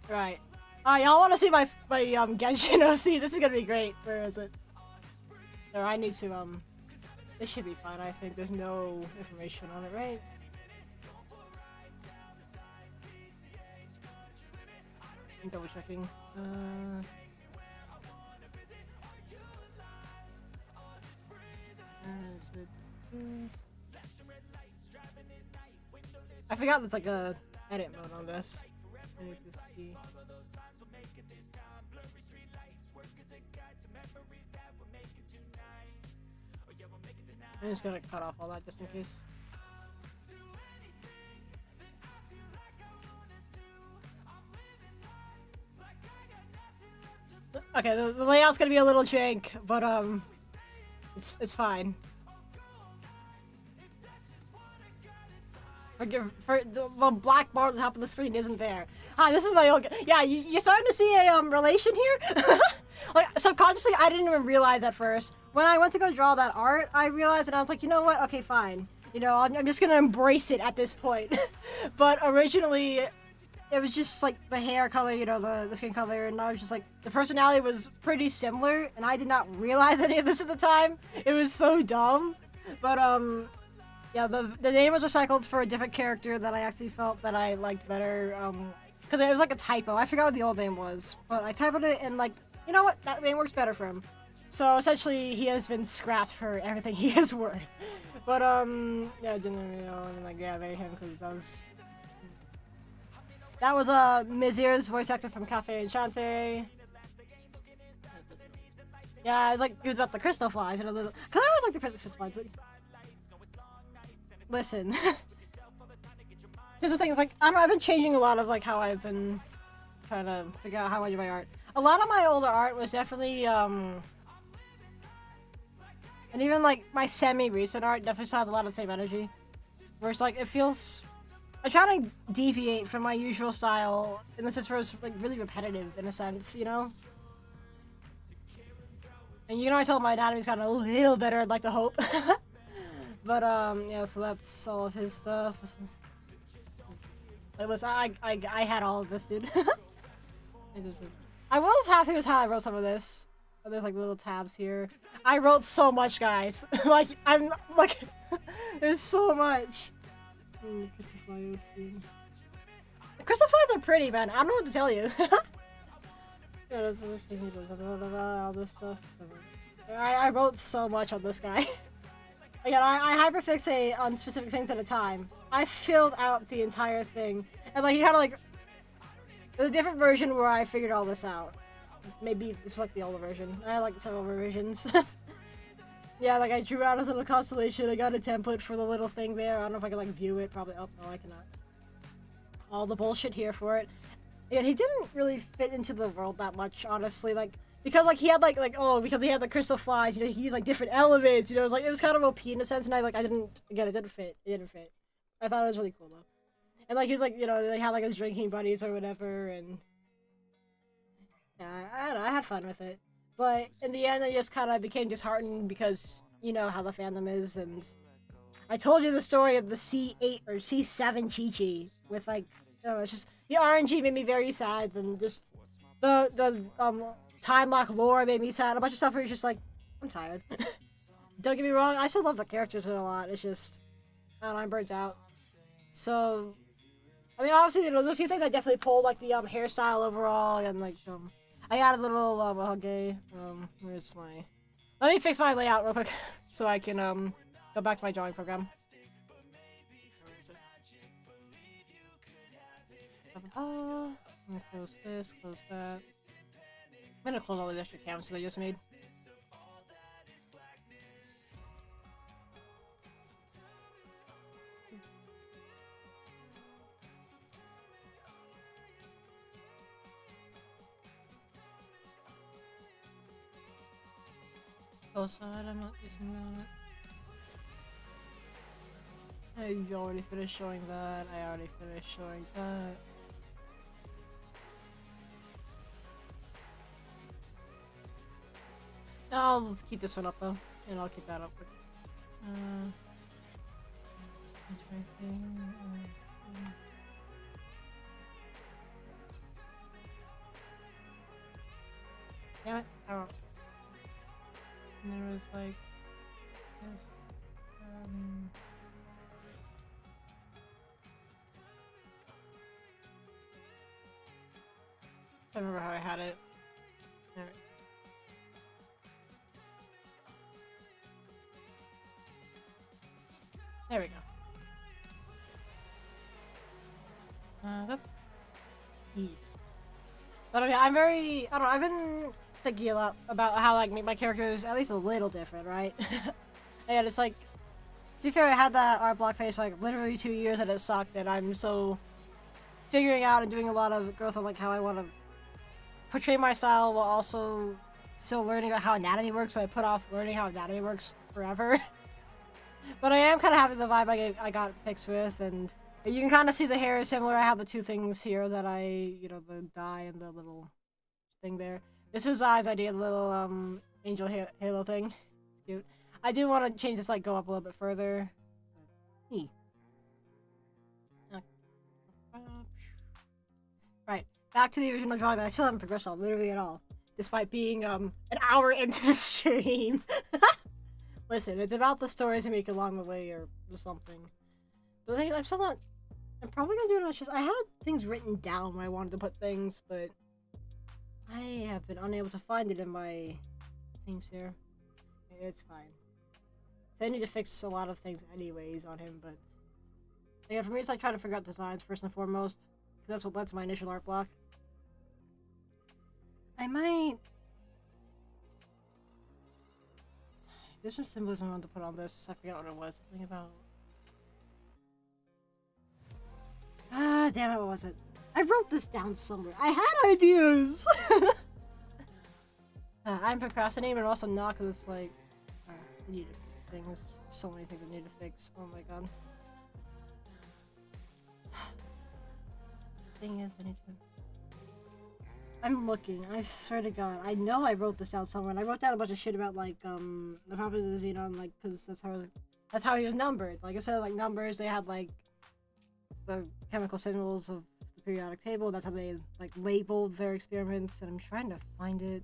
Right. Y'all want to see my Genshin OC? This is gonna be great. Where is it? There, I need to This should be fine. I think there's no information on it, right? I'm double checking. Where is it? I forgot there's like a edit mode on this. I need to see. I'm just gonna cut off all that just in case. Okay, the layout's gonna be a little jank, but it's fine. For the black bar at the top of the screen isn't there. Hi, this is my old. Yeah, you're starting to see a relation here. Like subconsciously, I didn't even realize at first. When I went to go draw that art, I realized, and I was like, you know what? Okay, fine. You know, I'm just gonna embrace it at this point. But originally, it was just like the hair color, you know, the skin color, and I was just like, the personality was pretty similar, and I did not realize any of this at the time. It was so dumb. But Yeah, the name was recycled for a different character that I actually felt that I liked better. Because it was like a typo. I forgot what the old name was, but I typoed it and like, you know what? That name works better for him. So essentially, he has been scrapped for everything he is worth. But yeah, I didn't really know, and like yeah, they him because that was Mizir's voice actor from Cafe Enchante. Yeah, it's like it was about the crystal flies and a little. Cause I always like the crystal flies. Like, listen, here's the thing. It's like I've been changing a lot of like how I've been trying to figure out how I do my art. A lot of my older art was definitely and even like my semi-recent art definitely still has a lot of the same energy. Where it's like it feels. I try to deviate from my usual style in the sense where it's like really repetitive in a sense, you know. And you can always tell my anatomy's gotten a little better, I'd like to hope. But, yeah, so that's all of his stuff. Like, listen, I had all of this, dude. I was happy with how I wrote some of this. There's, like, little tabs here. I wrote so much, guys. Like, I'm, like, there's so much. Crystal flies. The crystal flies are pretty, man. I don't know what to tell you. All this stuff. I wrote so much on this guy. Again, I hyperfixate on specific things at a time. I filled out the entire thing. And like, he kind of like... There's a different version where I figured all this out. Maybe it's like the older version. I like several revisions. Yeah, like I drew out a little constellation. I got a template for the little thing there. I don't know if I can like view it. Probably. Oh, no, I cannot. All the bullshit here for it. Yeah, he didn't really fit into the world that much, honestly. Like, because like he had because he had the crystal flies, you know, he used like different elements, you know, it was kind of OP in a sense, and I didn't, again, it didn't fit. I thought it was really cool though. And like he was like, you know, they had like his drinking buddies or whatever, and yeah, I don't know, I had fun with it. But in the end, I just kind of became disheartened because you know how the fandom is, and I told you the story of the C8 or C7 Chi-Chi with like, oh, it's just. The RNG made me very sad, and just the time lock lore made me sad. A bunch of stuff where you're just like, I'm tired. Don't get me wrong, I still love the characters a lot. It's just, I don't know, I'm burnt out. So, I mean, obviously, you know, there's a few things I definitely pulled, like the hairstyle overall, and like I added a little okay. Where's my? Let me fix my layout real quick so I can go back to my drawing program. Close this, close that. I'm gonna close all the extra canvases I just made. Close side, I'm not using that. I already finished showing that. I already finished showing that. I'll just keep this one up though, and I'll keep that up quick. Damn it! Oh. And there was like this. I remember how I had it. There. There we go. But I mean, I'm very, I don't know, I've been thinking a lot about how, like, make my characters at least a little different, right? And it's like, to be fair, I had that art block phase for, like, literally 2 years and it sucked, and I'm so figuring out and doing a lot of growth on, like, how I want to portray my style while also still learning about how anatomy works, so I put off learning how anatomy works forever. But I am kind of happy with the vibe I got pics with, and you can kind of see the hair is similar. I have the two things here that you know, the dye and the little thing there. This was Zai's idea, the little angel halo thing. It's cute. I do want to change this, like, go up a little bit further. Right, back to the original drawing that I still haven't progressed on literally at all, despite being an hour into the stream. Listen, it's about the stories you make along the way or something. But the thing is, I'm still not... I'm probably gonna do it on just... I had things written down when I wanted to put things, but... I have been unable to find it in my things here. It's fine. So I need to fix a lot of things anyways on him, but... Again, for me, it's like trying to figure out designs first and foremost. Because that's my initial art block. I might... There's some symbolism I want to put on this. I forgot what it was. Something about... Ah, damn it, what was it? I wrote this down somewhere. I had ideas! I'm procrastinating, but also not, because it's like... I need to fix things. So many things I need to fix. Oh my god. Thing is, I need to... I'm looking. I swear to God. I know I wrote this down somewhere. And I wrote down a bunch of shit about, like, the properties of Xenon, like, because that's how he was numbered. Like, instead of, like, numbers, they had, like, the chemical symbols of the periodic table. That's how they, like, labeled their experiments. And I'm trying to find it.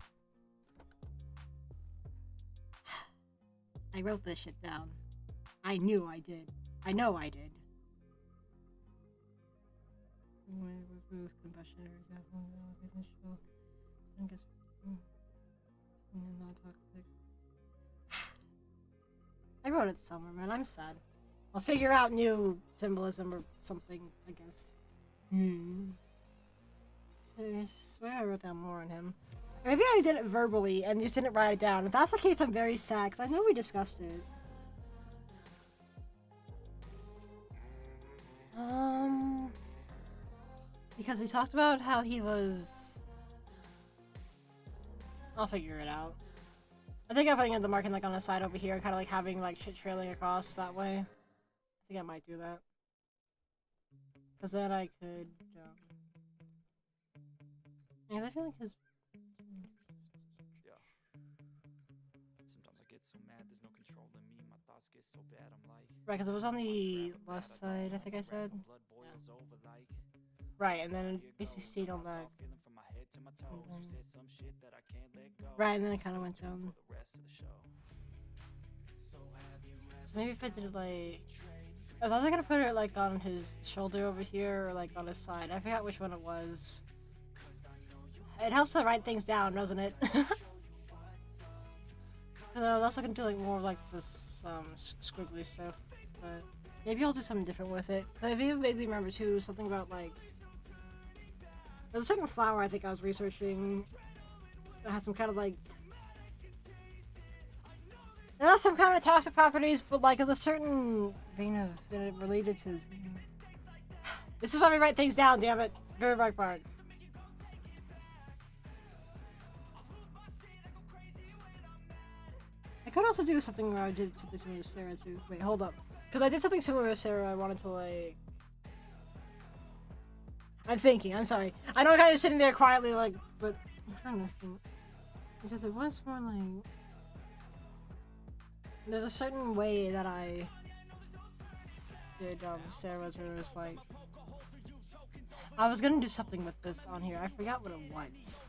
I wrote this shit down. I knew I did. I know I did. Combustion example I guess non-toxic. I wrote it somewhere, man. I'm sad. I'll figure out new symbolism or something, I guess. So I swear I wrote down more on him. Maybe I did it verbally and just didn't write it down. If that's the case, I'm very sad, because I know we discussed it. Because we talked about how he was... I'll figure it out. I think I'm putting in the marking like on the side over here, kind of like having like shit trailing across that way. I think I might do that. Because then I could... Yeah, I feel like his... Yeah. Sometimes I get so mad, there's no control in me. My thoughts get so bad, I'm like... Right, because it was on the left side, I think I said. Right, and then it basically stayed on that. Right, and then it kind of went down. So maybe if I did it like... I was either gonna put it like on his shoulder over here or like on his side. I forgot which one it was. It helps to write things down, doesn't it? Because I was also gonna do like more like this squiggly stuff. But maybe I'll do something different with it. But if you vaguely remember too, something about like... There's a certain flower I think I was researching that has some kind of like... It has some kind of toxic properties, but like there's a certain vein of it related to... This is why we write things down, damn it. Very right part. I could also do something where I did something similar to Sarah too. Wait, hold up. Because I did something similar to Sarah, I wanted to like... I'm thinking, I'm sorry. I know I'm kind of sitting there quietly like, but I'm trying to think. Because it was more like... There's a certain way that I did Sarah's where it was like... I was gonna do something with this on here. I forgot what it was.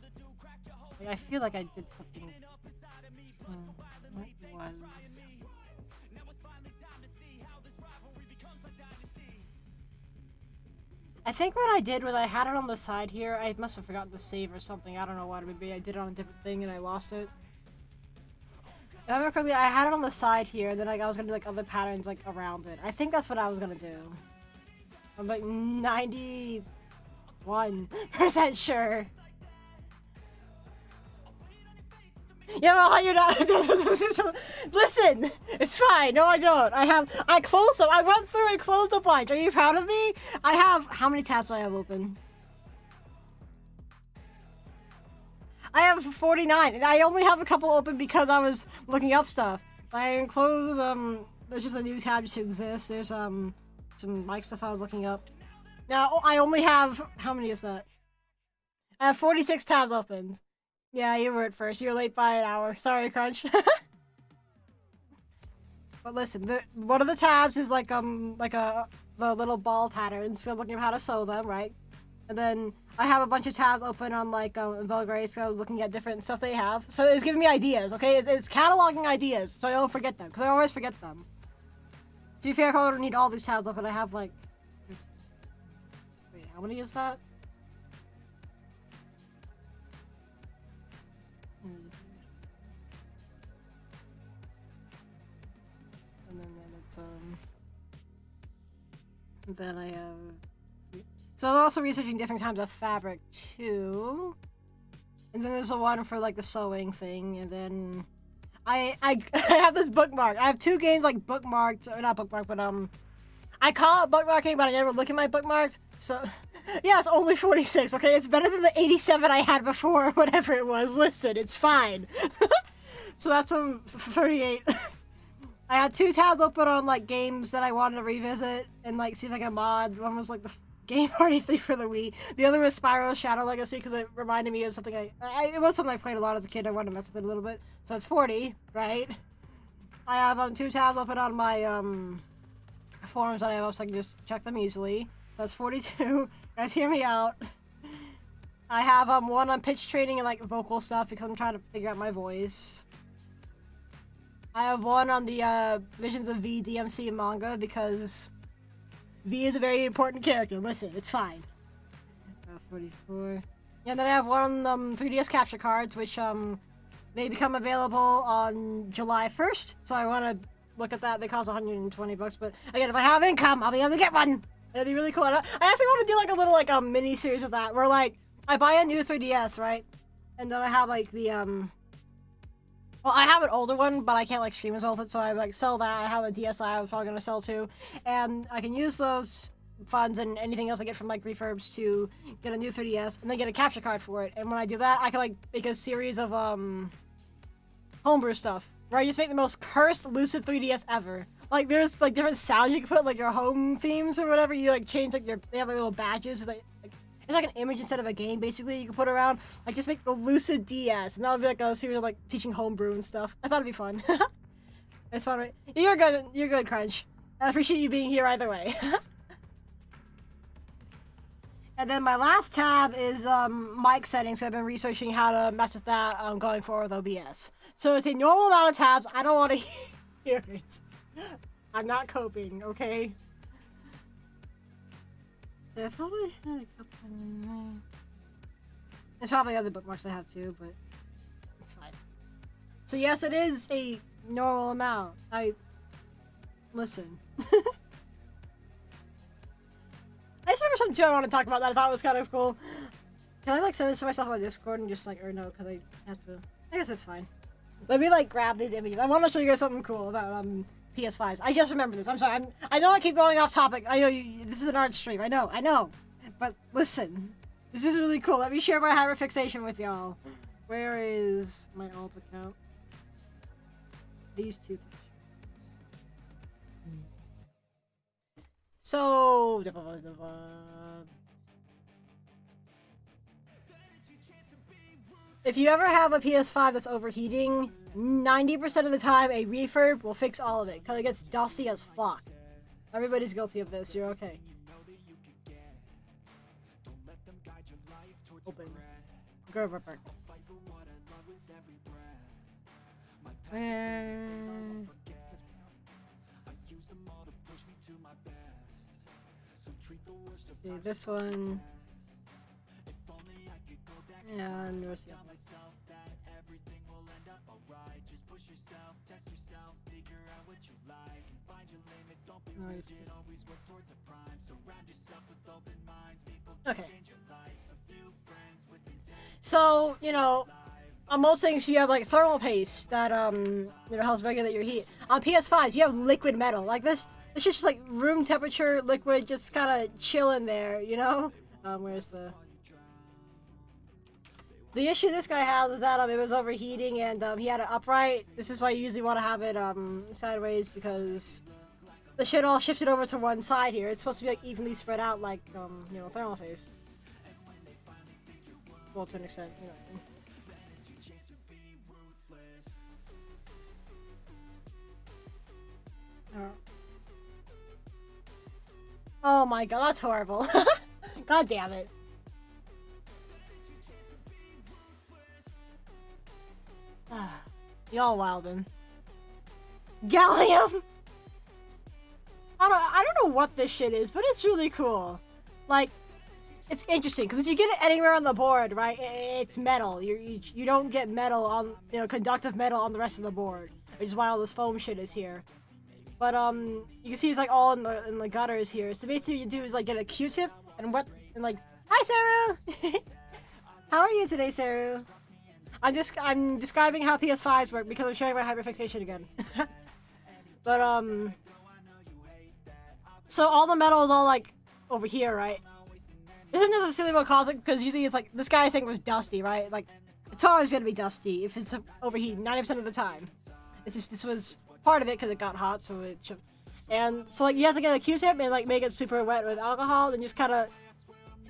Like, I feel like I did something... what was... I think what I did was I had it on the side here. I must have forgotten to save or something. I don't know what. Maybe I did it on a different thing and I lost it. If I remember correctly, I had it on the side here, and then like, I was gonna do like other patterns like around it. I think that's what I was gonna do. I'm like 91% sure. Yeah, well, you're not. Listen, it's fine. No, I don't. I closed them. I went through and closed the blinds. Are you proud of me? I have, how many tabs do I have open? I have 49, and I only have a couple open because I was looking up stuff. I didn't close, there's just a new tab to exist. There's, some mic stuff I was looking up. Now, I only have, how many is that? I have 46 tabs open. Yeah, you were at first. You were late by an hour. Sorry, Crunch. But listen, one of the tabs is like the little ball patterns. So looking at how to sew them, right? And then I have a bunch of tabs open on like Belgrade, so I was looking at different stuff they have. So it's giving me ideas, okay? It's cataloging ideas, so I don't forget them, because I always forget them. To be fair, I probably don't need all these tabs open. I have like... Wait, how many is that? And then it's then I have... So I'm also researching different kinds of fabric too. And then there's a one for like the sewing thing, and then I have this bookmark. I have 2 games like bookmarked, or not bookmarked, but I call it bookmarking, but I never look at my bookmarks. So yeah, it's only 46. Okay, it's better than the 87 I had before, whatever it was. Listen, it's fine. So that's 38. I had 2 tabs open on like games that I wanted to revisit and like see if I can mod. One was like the Game Party 3 for the Wii. The other was Spyro Shadow Legacy because it reminded me of something it was something I played a lot as a kid. I wanted to mess with it a little bit. So that's 40, right? I have 2 tabs open on my forums that I have, so I can just check them easily. That's 42. Guys, hear me out. I have one on pitch training and like vocal stuff because I'm trying to figure out my voice. I have one on the Visions of V DMC manga because V is a very important character. Listen, it's fine. 44. Yeah, and then I have one on 3DS capture cards, which they become available on July 1st. So I want to look at that. They cost $120, but again, if I have income, I'll be able to get one. It'd be really cool. I actually want to do like a little like mini series of that, where like I buy a new 3DS, right, and then I have like the well, I have an older one, but I can't like stream as well with it, so I like sell that. I have a DSi I'm probably gonna sell too, and I can use those funds and anything else I get from like refurbs to get a new 3DS and then get a capture card for it. And when I do that, I can like make a series of homebrew stuff where I just make the most cursed Lucid 3DS ever. Like there's like different sounds you can put, like your home themes or whatever. You like change like they have like little badges. It's like an image instead of a game, basically, you can put around. Like, just make the Lucid DS, and that'll be like a series of, like, teaching homebrew and stuff. I thought it'd be fun. It's fun, right? You're good, Crunch. I appreciate you being here either way. And then my last tab is mic settings, so I've been researching how to mess with that going forward with OBS. So it's a normal amount of tabs. I don't want to hear it. I'm not coping, okay? I thought I had a couple in there. There's probably other bookmarks I have too, but it's fine. So yes, it is a normal amount. Listen. I just remember something too I want to talk about that I thought was kind of cool. Can I like send this to myself on Discord and just like, or no, because I have to, I guess it's fine. Let me like grab these images. I want to show you guys something cool about PS5s. I just remember this. I'm sorry. I know I keep going off topic. I know this is an art stream. I know. But listen, this is really cool. Let me share my hyperfixation with y'all. Where is my alt account? These 2 pictures. So, if you ever have a PS5 that's overheating, 90% of the time a refurb will fix all of it, because it gets dusty as fuck. Everybody's guilty of this, you're okay. Open. Go back. See, this one. And where's the other one? Okay. So, you know, on most things you have like thermal paste that helps regulate your heat. On PS5s, you have liquid metal. Like this, it's just like room temperature liquid, just kind of chilling there, you know. Where's the issue this guy has is that it was overheating and he had it upright. This is why you usually want to have it sideways, because the shit all shifted over to one side here. It's supposed to be like evenly spread out, like thermal paste. Well, to an extent, you know. Oh my god, that's horrible. God damn it. Y'all wildin'. Gallium! I don't know what this shit is, but it's really cool. Like, it's interesting, because if you get it anywhere on the board, right, it's metal. You don't get metal on, you know, conductive metal on the rest of the board, which is why all this foam shit is here. But, you can see it's, like, all in the gutters here. So basically what you do is, like, get a Q-tip and like, hi, Saru! How are you today, Saru? I'm describing how PS5s work because I'm showing my hyperfixation again. But, so all the metal is all, like, over here, right? This isn't necessarily what caused it, because usually it's like, this guy's thing was dusty, right? Like, it's always gonna be dusty if it's overheating 90% of the time. It's just, this was part of it because it got hot, so it should. And so, like, you have to get a Q-tip and, like, make it super wet with alcohol, and just kind of,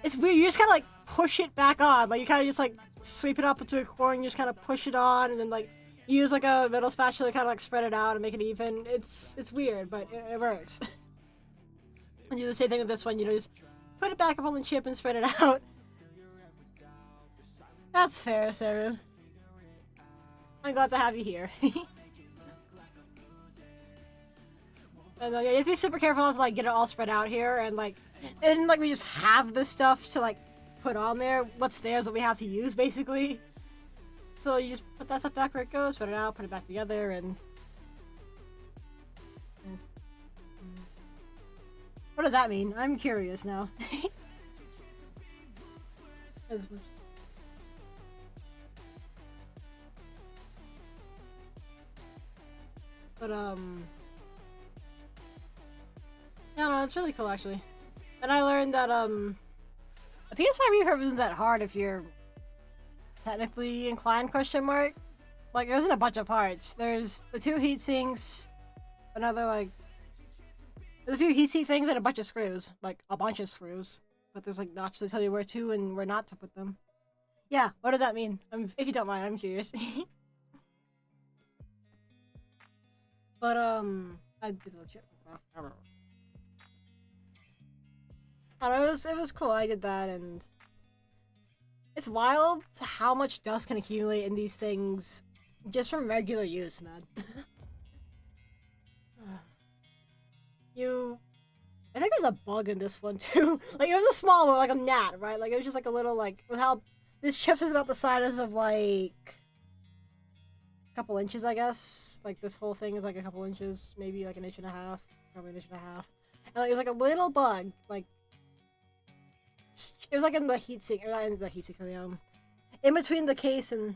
it's weird, you just kind of, like, push it back on. Like, you kind of just, like, sweep it up into a corner, and you just kind of push it on, and then, like, use, like, a metal spatula to kind of, like, spread it out and make it even. It's weird, but it works. And do the same thing with this one, you know, just put it back up on the chip and spread it out. That's fair, Sarah. I'm glad to have you here. And, yeah, you have to be super careful not to, like, get it all spread out here, and, like, we just have this stuff to, like, put on there. What's there is what we have to use, basically. So you just put that stuff back where it goes, spread it out, put it back together, and... What does that mean? I'm curious now. But, yeah, no, it's really cool, actually. And I learned that, a PS5 refurb isn't that hard if you're technically inclined, question mark. Like, there isn't a bunch of parts. There's the 2 heat sinks, another, like, there's a few heatsink things and a bunch of screws. Like, a bunch of screws. But there's, like, notches to tell you where to and where not to put them. Yeah, what does that mean? If you don't mind, I'm curious. But, I did a chip. I don't know, it was cool. I did that, and it's wild how much dust can accumulate in these things just from regular use, man. I think there's a bug in this one too. Like, it was a small one, like a gnat, right? Like, it was just like a little, like, with how this chip is about the size of like a couple inches, I guess. Like, this whole thing is like a couple inches, maybe like an inch and a half, probably an inch and a half. And like, it was like a little bug, like, it was like in the heatsink, or not in the heatsink, in between the case and.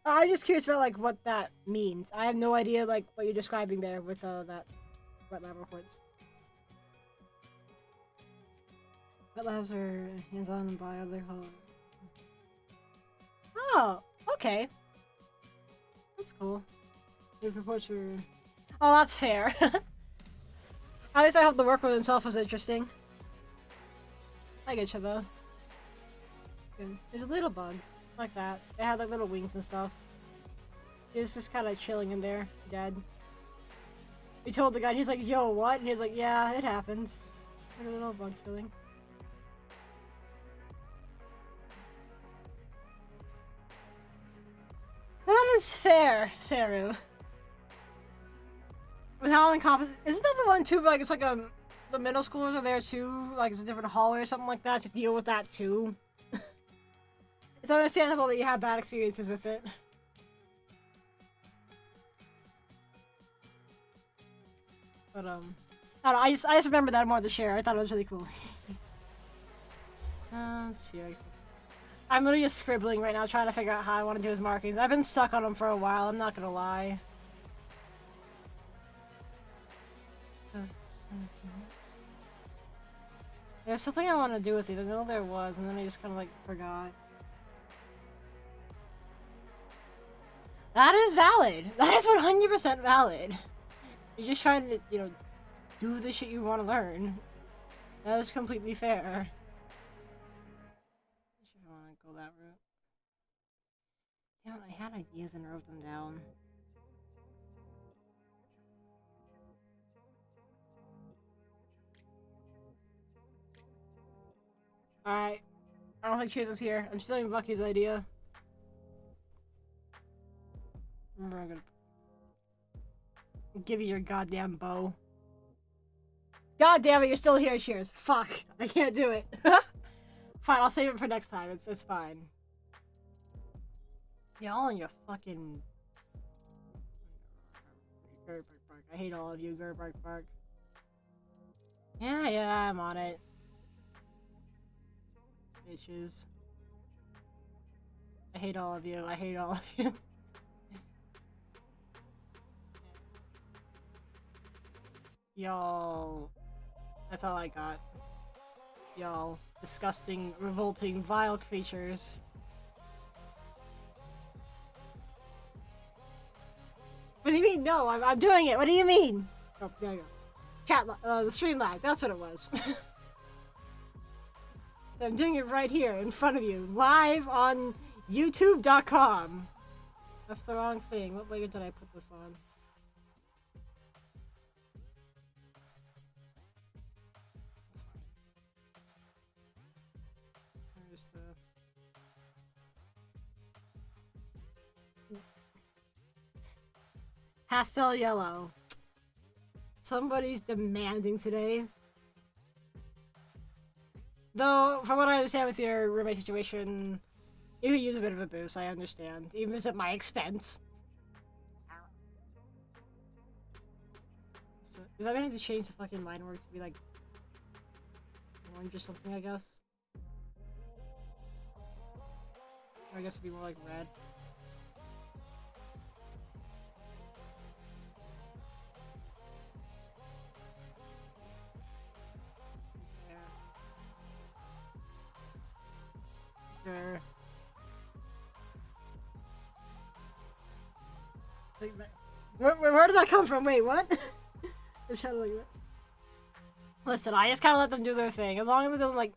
I'm just curious about like what that means. I have no idea like what you're describing there with that wet lab reports. Wet labs are hands-on by other Oh, okay. That's cool. The reports were. Oh, that's fair. At least I hope the workload itself was interesting. I get you though. Good. There's a little bug. Like that. It had like little wings and stuff. He was just kind of chilling in there, dead. We told the guy, he's like, yo, what? And he's like, yeah, it happens. Like a little bug chilling. That is fair, Saru. With how incompetent. Isn't that the one too? Like, it's like the middle schoolers are there too. Like, it's a different hallway or something like that to deal with that too. It's understandable that you have bad experiences with it. But, I don't know, I just remember that more to share. I thought it was really cool. Let's see. I'm literally just scribbling right now, trying to figure out how I want to do his markings. I've been stuck on them for a while, I'm not gonna lie. There's something I want to do with these. I know there was, and then I just kind of like forgot. That is valid. That is 100% valid. You're just trying to, you know, do the shit you want to learn. That is completely fair. I should want to go that route. Damn, I had ideas and wrote them down. Alright. I don't think Chase is here. I'm stealing Bucky's idea. I'm gonna give you your goddamn bow. God damn it, you're still here, Cheers. Fuck, I can't do it. Fine, I'll save it for next time. It's fine. Yeah, all in your fucking... Bark. I hate all of you, bark. Yeah, I'm on it. Bitches. I hate all of you. Y'all. That's all I got. Y'all. Disgusting, revolting, vile creatures. What do you mean? No, I'm doing it. What do you mean? Oh, there you go. Chat, the stream lag. That's what it was. I'm doing it right here in front of you, live on YouTube.com. That's the wrong thing. What layer did I put this on? That's fine. Where's the... Pastel yellow. Somebody's demanding today. Though, from what I understand with your roommate situation, you could use a bit of a boost, I understand. Even if it's at my expense. So, does that mean I have to change the fucking line work to be like... orange or something, I guess? Or I guess it'd be more like red. Sure. Where did that come from? Wait, what? I'm trying to look at it. Listen, I just kind of let them do their thing. As long as they don't, like...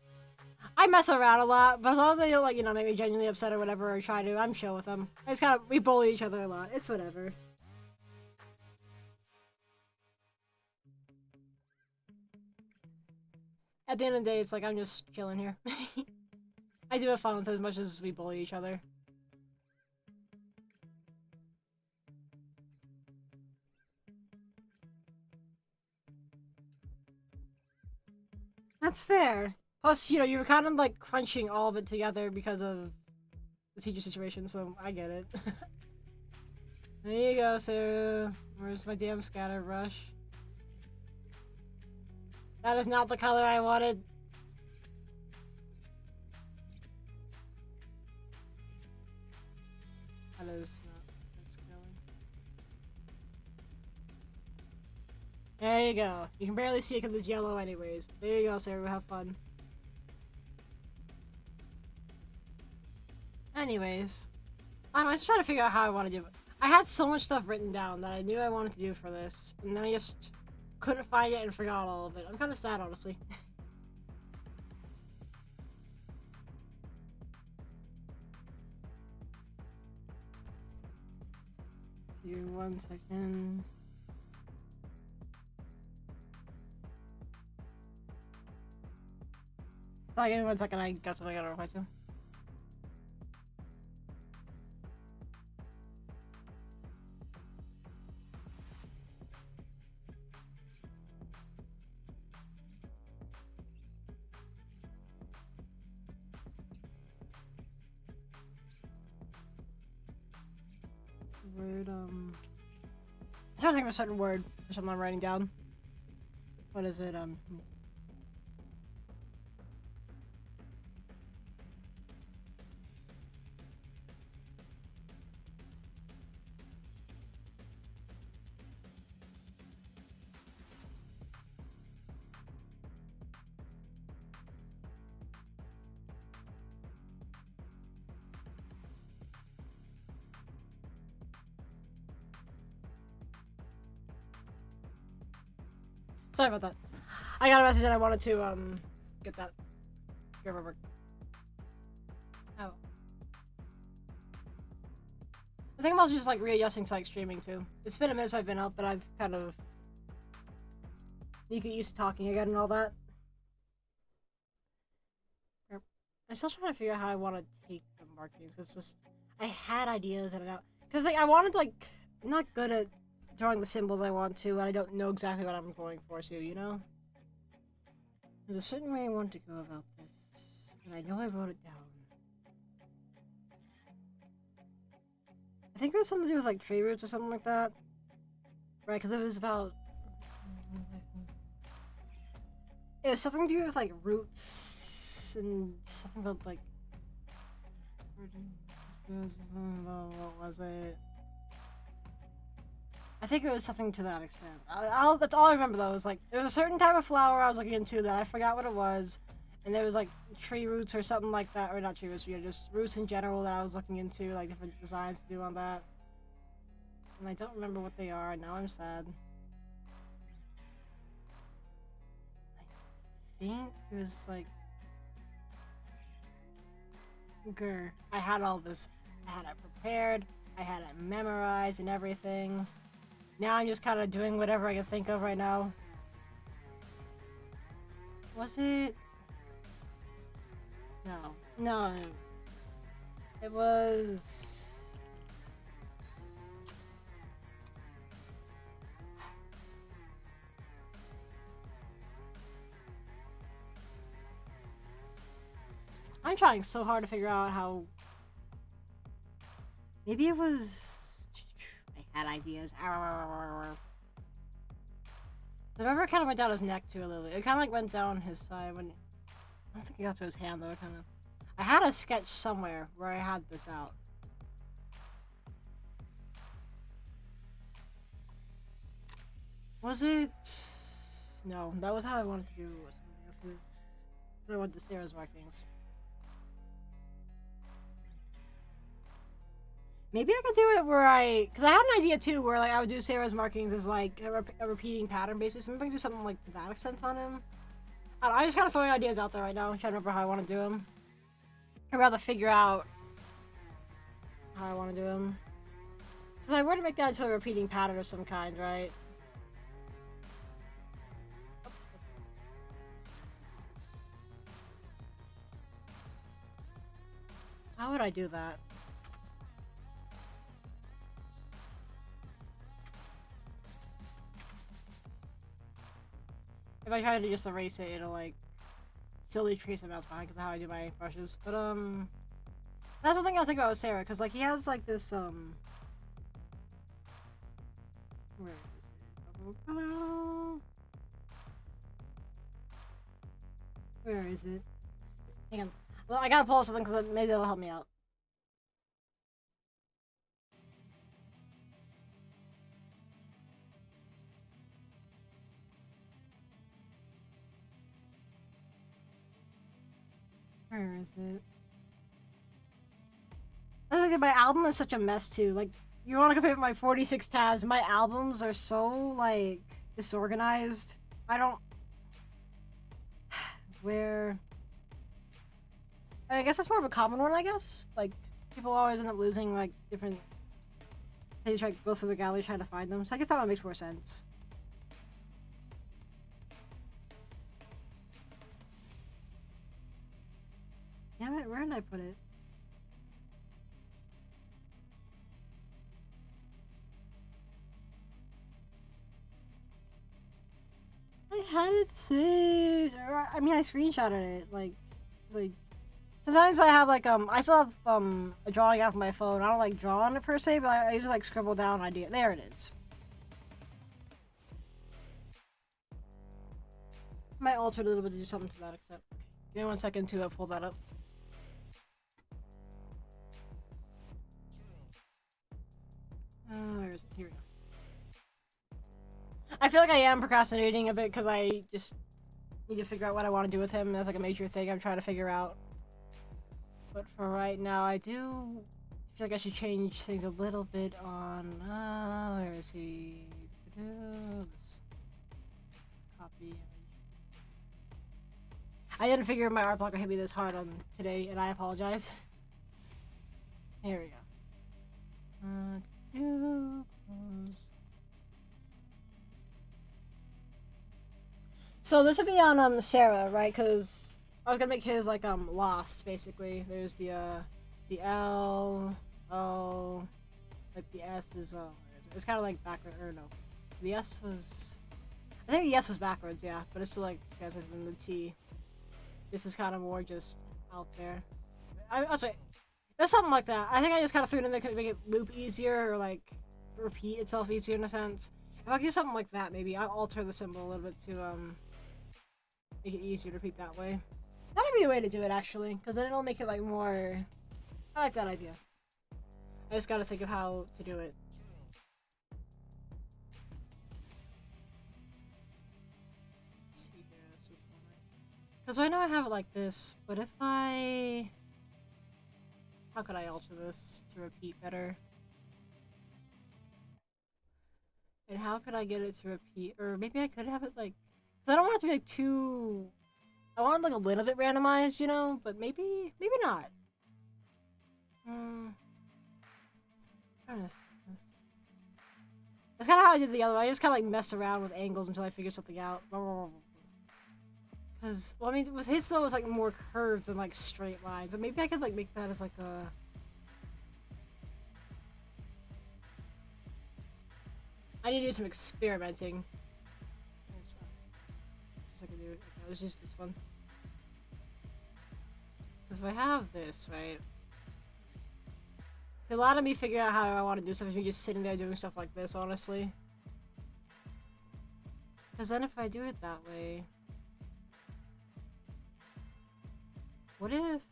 I mess around a lot, but as long as they don't, like, you know, make me genuinely upset or whatever, or try to, I'm chill with them. I just kind of... We bully each other a lot. It's whatever. At the end of the day, it's like, I'm just chilling here. I do have fun with it as much as we bully each other. That's fair. Plus, you know, you were kind of like crunching all of it together because of the teacher situation, so I get it. There you go, Sarah. Where's my damn scatter brush? That is not the color I wanted. That is not what's going. There you go. You can barely see it because it's yellow anyways. There you go, Sarah. Have fun. Anyways. I was trying to figure out how I want to do it. I had so much stuff written down that I knew I wanted to do for this, and then I just couldn't find it and forgot all of it. I'm kind of sad, honestly. Give me 1 second. Sorry, give me 1 second. I got something I gotta reply to. Word, I'm trying to think of a certain word, which I'm not writing down. What is it, Sorry about that. I got a message and I wanted to, get that. Go remember. Oh. I think I'm also just, like, readjusting to, like, streaming, too. It's been a minute since I've been up, but I've kind of... You get used to talking again and all that. I'm still trying to figure out how I want to take the marketing, because it's just... I had ideas and I... Because Because like I wanted like I'm not good at drawing the symbols I want to, and I don't know exactly what I'm going for, so you know. There's a certain way I want to go about this, and I know I wrote it down. I think it was something to do with like tree roots or something like that, right? Because it was about. It was something to do with like roots and something about like. What was it? I think it was something to that extent. That's all I remember though. Was like there was a certain type of flower I was looking into that I forgot what it was, and there was like tree roots or something like that, or not tree roots, just roots in general that I was looking into, like different designs to do on that. And I don't remember what they are. Now I'm sad. I think it was like. Grr. I had all this. I had it prepared. I had it memorized and everything. Now I'm just kind of doing whatever I can think of right now. Was it? No. No. It was... I'm trying so hard to figure out how... Maybe it was... I had ideas. The rubber kind of went down his neck too a little bit. It kind of like went down his side when... I don't think it got to his hand though, kind of... I had a sketch somewhere where I had this out. Was it... No, that was how I wanted to do it. This is... I wanted to Sarah's markings. Maybe I could do it where because I had an idea too, where like I would do Sarah's markings as like a repeating pattern basis. Maybe I could do something like to that extent on him. I don't know, I'm just kind of throwing ideas out there right now. I'm trying to remember how I want to do them. I'd rather figure out how I want to do them. Because I were to make that into a repeating pattern of some kind, right? How would I do that? If I try to just erase it, it'll like slowly trace the mouse behind because of how I do my brushes. But that's one thing I was thinking about with Sarah, because like he has like this where is it? Where is it? Hang on. Well, I gotta pull up something because maybe that'll help me out. Where is it? I think my album is such a mess too. Like, you want to compare my 46 tabs? My albums are so like disorganized. I don't. Where? I guess that's more of a common one. I guess like people always end up losing like different. They just like go through the gallery trying to find them. So I guess that one makes more sense. Damn it, where did I put it? I had it saved. I mean, I screenshotted it. Like, sometimes I have like I still have a drawing app on my phone. I don't like draw on it per se, but I usually like scribble down an idea. There it is. Might alter it a little bit to do something to that extent. Give me 1 second to pull that up. Where is it? Here we go. I feel like I am procrastinating a bit because I just need to figure out what I want to do with him. That's like a major thing I'm trying to figure out. But for right now, I do feel like I should change things a little bit on... where is he? Let's copy. I didn't figure my art block would hit me this hard on today, and I apologize. Here we go. Close. So this would be on Sarah, right? Because I was gonna make his like lost basically. There's the L O Like the S is it's kind of like backward, or no, the S was, I think the S was backwards, yeah, but it's still like guys than the T. This is kind of more just out there. I'll say there's something like that. I think I just kind of threw it in there to make it loop easier or like repeat itself easier in a sense. If I could do something like that, maybe I'll alter the symbol a little bit to make it easier to repeat that way. That might be a way to do it actually, because then it'll make it like more. I like that idea. I just gotta think of how to do it. Let's see here, that's just one way. Because I know I have it like this, but if I... How could I alter this to repeat better? And how could I get it to repeat? Or maybe I could have it like... Because I don't want it to be like too... I want like a little bit randomized, you know? But maybe not. That's kind of how I did the other one. I just kind of like messed around with angles until I figured something out. Because, well, I mean, with his though, it's like more curved than like straight line. But maybe I could like make that as like a... I need to do some experimenting. I can do it. Okay, let's use this one. Because if I have this, right? It's a lot of me figuring out how I want to do stuff if you're just sitting there doing stuff like this, honestly. Because then if I do it that way... What if...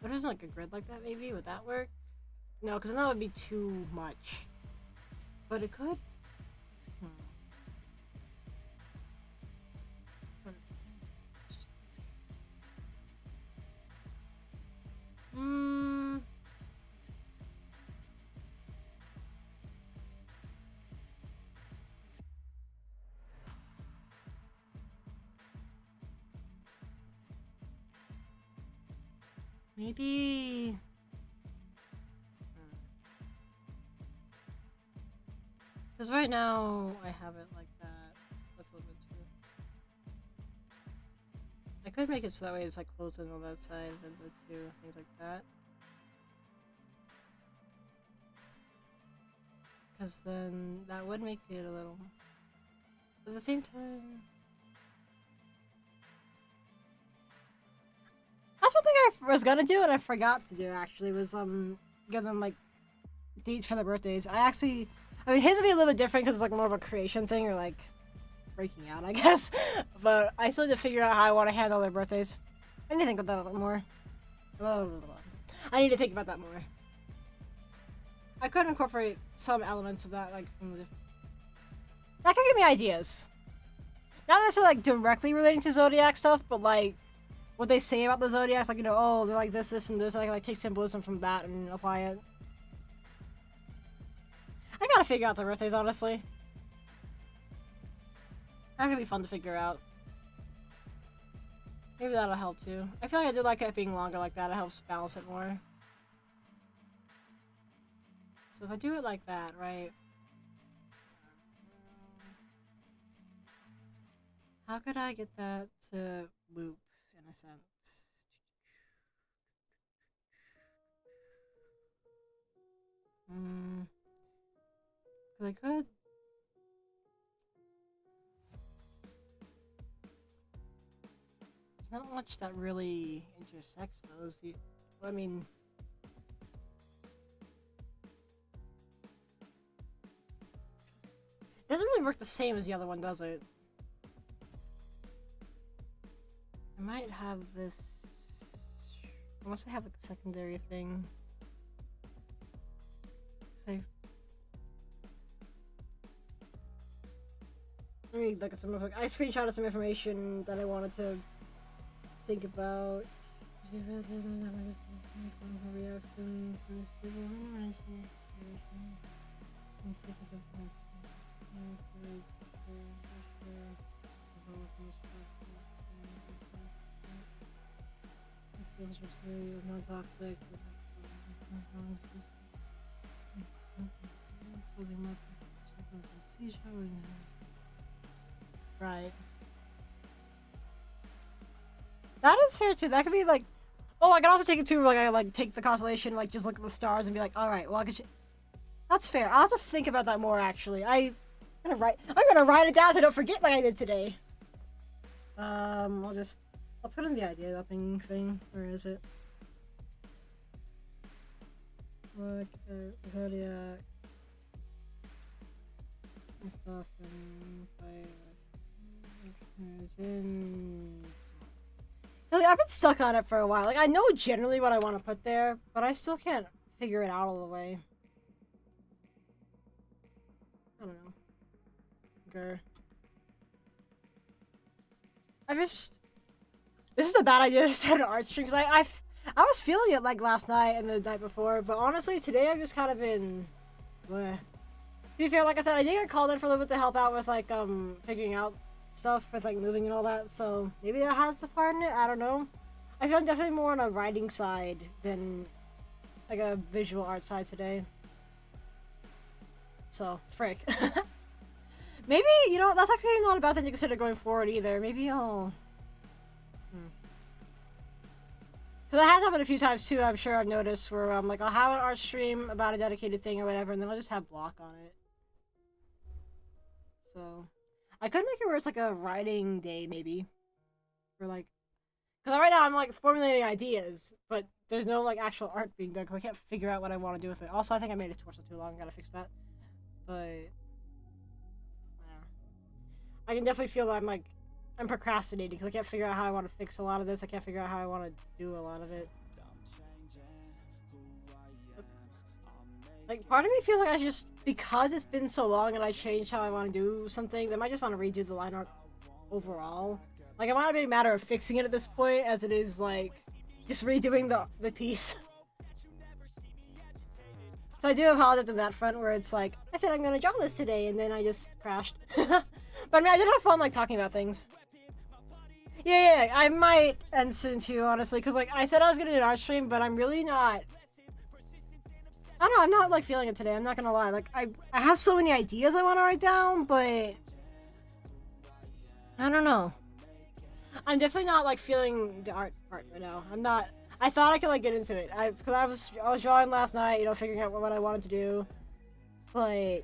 What if there's like a grid like that, maybe? Would that work? No, because then that would be too much. But it could... Maybe... Because right now, I have it like that. That's a little bit too... I could make it so that way it's like closed in on that side, and the two, things like that. Because then that would make it a little... But at the same time... That's one thing I was gonna do and I forgot to do actually, was give them like dates for their birthdays. I mean his would be a little bit different because it's like more of a creation thing or like breaking out, I guess. But I still need to figure out how I want to handle their birthdays. I need to think about that a little more. I need to think about that more. I could incorporate some elements of that, like from the... That could give me ideas. Not necessarily like directly relating to Zodiac stuff, but like what they say about the Zodiacs, like, you know, oh, they're like this, this, and this. I can like take symbolism from that and apply it. I gotta figure out the birthdays, honestly. That could be fun to figure out. Maybe that'll help too. I feel like I do like it being longer like that. It helps balance it more. So if I do it like that, right? How could I get that to loop in a sense? Cause I could. There's not much that really intersects those. I mean. It doesn't really work the same as the other one, does it? I might have this... Unless I have like a secondary thing. So... Let me look at some... I screenshotted some information that I wanted to think about. Reactions... non-toxic. Right. That is fair too. That could be like Oh, I can also take it too, like, I, like, take the constellation, like, just look at the stars and be like, alright, well, I could... That's fair. I'll have to think about that more, actually. I'm gonna write it down so I don't forget like I did today. I'll put in the idea upping thing. Where is it? Look at Zodiac and stuff and Really, I've been stuck on it for a while. Like, I know generally what I want to put there, but I still can't figure it out all the way. I don't know. Okay. This is a bad idea to start an art stream, because I was feeling it like last night and the night before, but honestly today I've just kind of been bleh. To be fair, like I said, I did get called in for a little bit to help out with like figuring out stuff with like moving and all that, so maybe that has a part in it, I don't know. I feel definitely more on a writing side than like a visual art side today. So, frick. Maybe, you know, that's actually not a bad thing to consider going forward either. Maybe I'll... Because it has happened a few times too, I'm sure I've noticed, where like, I'll have an art stream about a dedicated thing or whatever, and then I'll just have block on it. So, I could make it where it's like a writing day, maybe. Or like... Because right now I'm like formulating ideas, but there's no like actual art being done, because I can't figure out what I want to do with it. Also, I think I made it torso too long, gotta fix that. But... I can definitely feel that I'm procrastinating because I can't figure out how I want to fix a lot of this. I can't figure out how I want to do a lot of it. Like, part of me feels like I just, because it's been so long and I changed how I want to do some things, I might just want to redo the line art overall. Like, it might not be a matter of fixing it at this point, as it is, like, just redoing the piece. So I do apologize on that front, where it's like, I said I'm gonna draw this today, and then I just crashed. But I mean, I did have fun, like, talking about things. Yeah, I might end soon too, honestly, because, like, I said I was gonna do an art stream, but I'm really not... I don't know, I'm not, like, feeling it today, I'm not gonna lie. Like, I have so many ideas I want to write down, but... I don't know. I'm definitely not, like, feeling the art right now. I'm not... I thought I could, like, get into it. Because I was drawing last night, you know, figuring out what I wanted to do. But...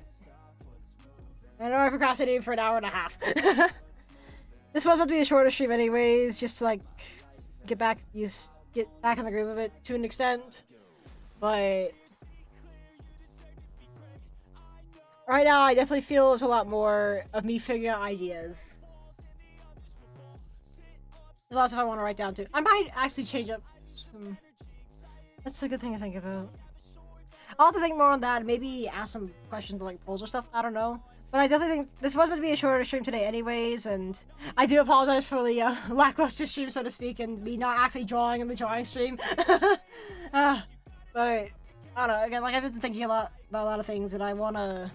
I know I procrastinated for an hour and a half. This was about to be a shorter stream anyways, just to like get back in the groove of it to an extent. But right now I definitely feel there's a lot more of me figuring out ideas. There's lots of I want to write down too. I might actually change up some... That's a good thing to think about. I'll have to think more on that, maybe ask some questions to like polls or stuff, I don't know. But I definitely think this was meant to be a shorter stream today anyways, and I do apologize for the lackluster stream, so to speak, and me not actually drawing in the drawing stream. But, I don't know, again, like, I've been thinking about a lot of things, and I wanna...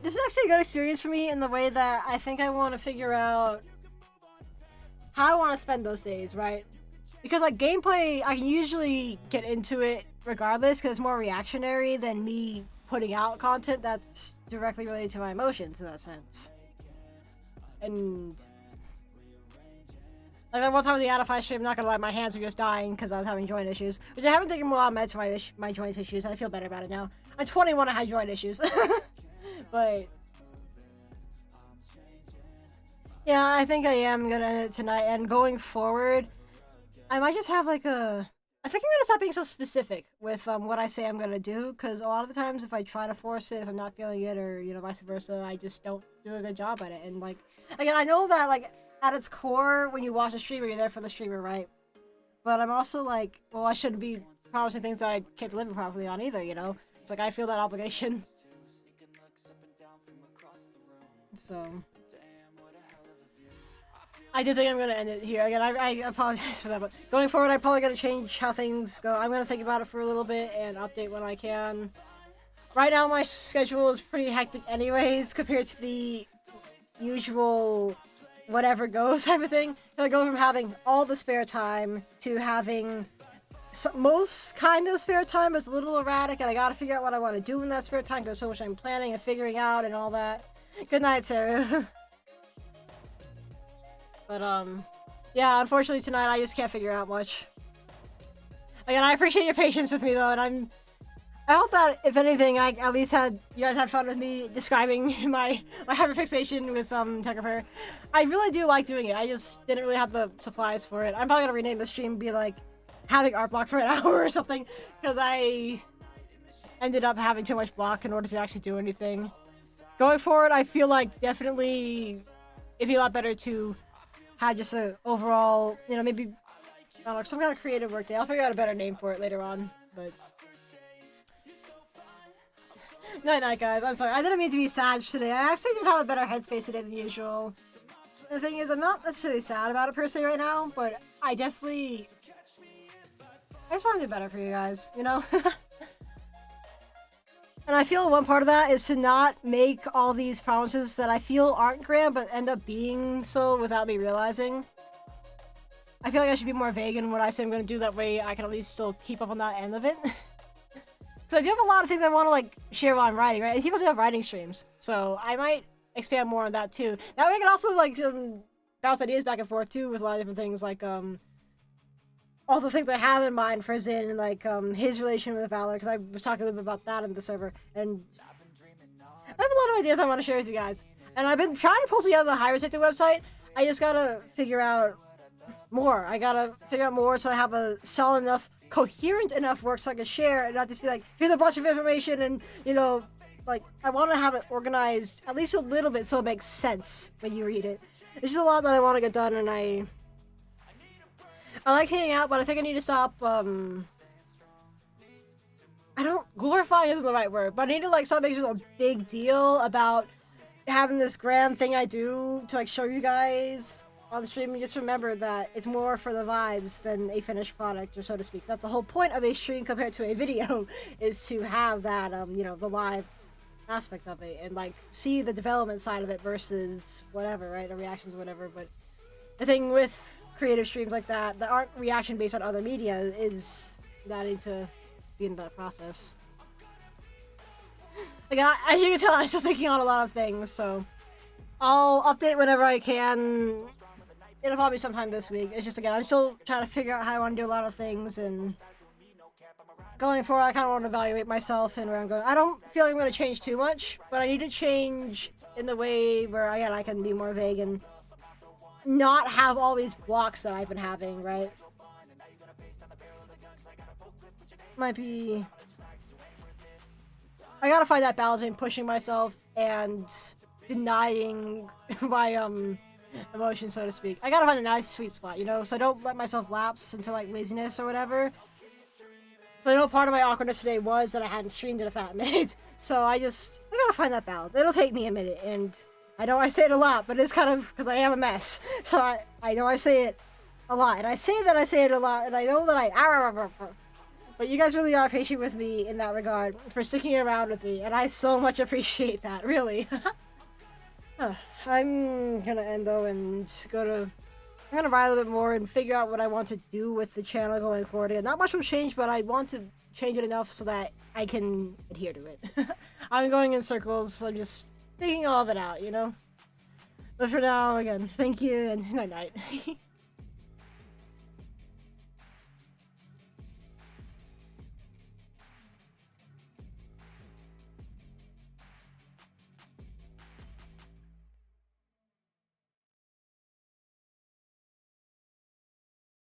This is actually a good experience for me in the way that I think I want to figure out how I want to spend those days, right? Because, like, gameplay, I can usually get into it regardless, because it's more reactionary than me putting out content that's directly related to my emotions in that sense. And like that one time with the Adify stream, I'm not gonna lie, my hands were just dying because I was having joint issues. Which I haven't taken a lot of meds for my joint issues, and I feel better about it now. I'm 21, I had joint issues. But yeah, I think I am gonna end it tonight, and going forward, I might just have like a... I think I'm gonna stop being so specific with what I say I'm gonna do, because a lot of the times if I try to force it, if I'm not feeling it, or, you know, vice versa, I just don't do a good job at it. And, like, again, I know that, like, at its core, when you watch a streamer, you're there for the streamer, right? But I'm also like, well, I shouldn't be promising things that I can't deliver properly on either, you know? It's like, I feel that obligation. So... I do think I'm going to end it here. Again, I apologize for that, but going forward, I'm probably going to change how things go. I'm going to think about it for a little bit and update when I can. Right now, my schedule is pretty hectic anyways, compared to the usual whatever goes type of thing. I go from having all the spare time to having most kind of spare time, but it's a little erratic, and I got to figure out what I want to do in that spare time, because so much I'm planning and figuring out and all that. Good night, Sarah. But, Yeah, unfortunately tonight I just can't figure out much. Again, I appreciate your patience with me though, and I hope that if anything, I at least you guys had fun with me describing my hyperfixation with Tech Repair. I really do like doing it. I just didn't really have the supplies for it. I'm probably gonna rename the stream and be like having art block for an hour or something, because I ended up having too much block in order to actually do anything. Going forward, I feel like definitely it'd be a lot better to have just an overall, you know, maybe I don't know, some kind of creative work day. I'll figure out a better name for it later on, but. Night, guys. I'm sorry. I didn't mean to be sad today. I actually did have a better headspace today than usual. The thing is, I'm not necessarily sad about it per se right now, but I just want to do better for you guys, you know? And I feel one part of that is to not make all these promises that I feel aren't grand, but end up being so without me realizing. I feel like I should be more vague in what I say I'm going to do. That way I can at least still keep up on that end of it. So I do have a lot of things I want to like share while I'm writing, right? And people do have writing streams, so I might expand more on that too. That way I can also like bounce ideas back and forth too with a lot of different things, like all the things I have in mind for Zin and like his relation with Valor, because I was talking a little bit about that in the server, and I have a lot of ideas I want to share with you guys. And I've been trying to pull together the Hiya website. I just gotta figure out more. I gotta figure out more so I have a solid enough, coherent enough work so I can share and not just be like, here's a bunch of information and, you know, like, I want to have it organized at least a little bit so it makes sense when you read it. There's just a lot that I want to get done, and I like hanging out, but I think I need to stop, glorifying isn't the right word, but I need to, like, stop making a big deal about having this grand thing I do to, like, show you guys on the stream, and just remember that it's more for the vibes than a finished product, or so to speak. That's the whole point of a stream compared to a video, is to have that, you know, the live aspect of it, and like see the development side of it versus whatever, right? The reactions or whatever. But the thing with creative streams like that aren't reaction based on other media is that I need to be in that process. Like, as you can tell, I'm still thinking on a lot of things, so I'll update whenever I can. It'll probably be sometime this week. It's just, again, I'm still trying to figure out how I want to do a lot of things, and going forward, I kind of want to evaluate myself and where I'm going. I don't feel like I'm going to change too much, but I need to change in the way where, again, I can be more vague and not have all these blocks that I've been having, right? Might be... I gotta find that balance in pushing myself and denying my, emotion, so to speak. I gotta find a nice sweet spot, you know, so I don't let myself lapse into like laziness or whatever. But I know part of my awkwardness today was that I hadn't streamed in a fat minute, so I gotta find that balance. It'll take me a minute, and I know I say it a lot, but it's kind of because I am a mess. So I know I say it a lot, and I say that I say it a lot, and I know that but you guys really are patient with me in that regard for sticking around with me, and I so much appreciate that, really. I'm gonna end though and I'm gonna write a little bit more and figure out what I want to do with the channel going forward. And not much will change, but I want to change it enough so that I can adhere to it. I'm going in circles, so I'm just thinking all of it out, you know? But for now, again, thank you and night night.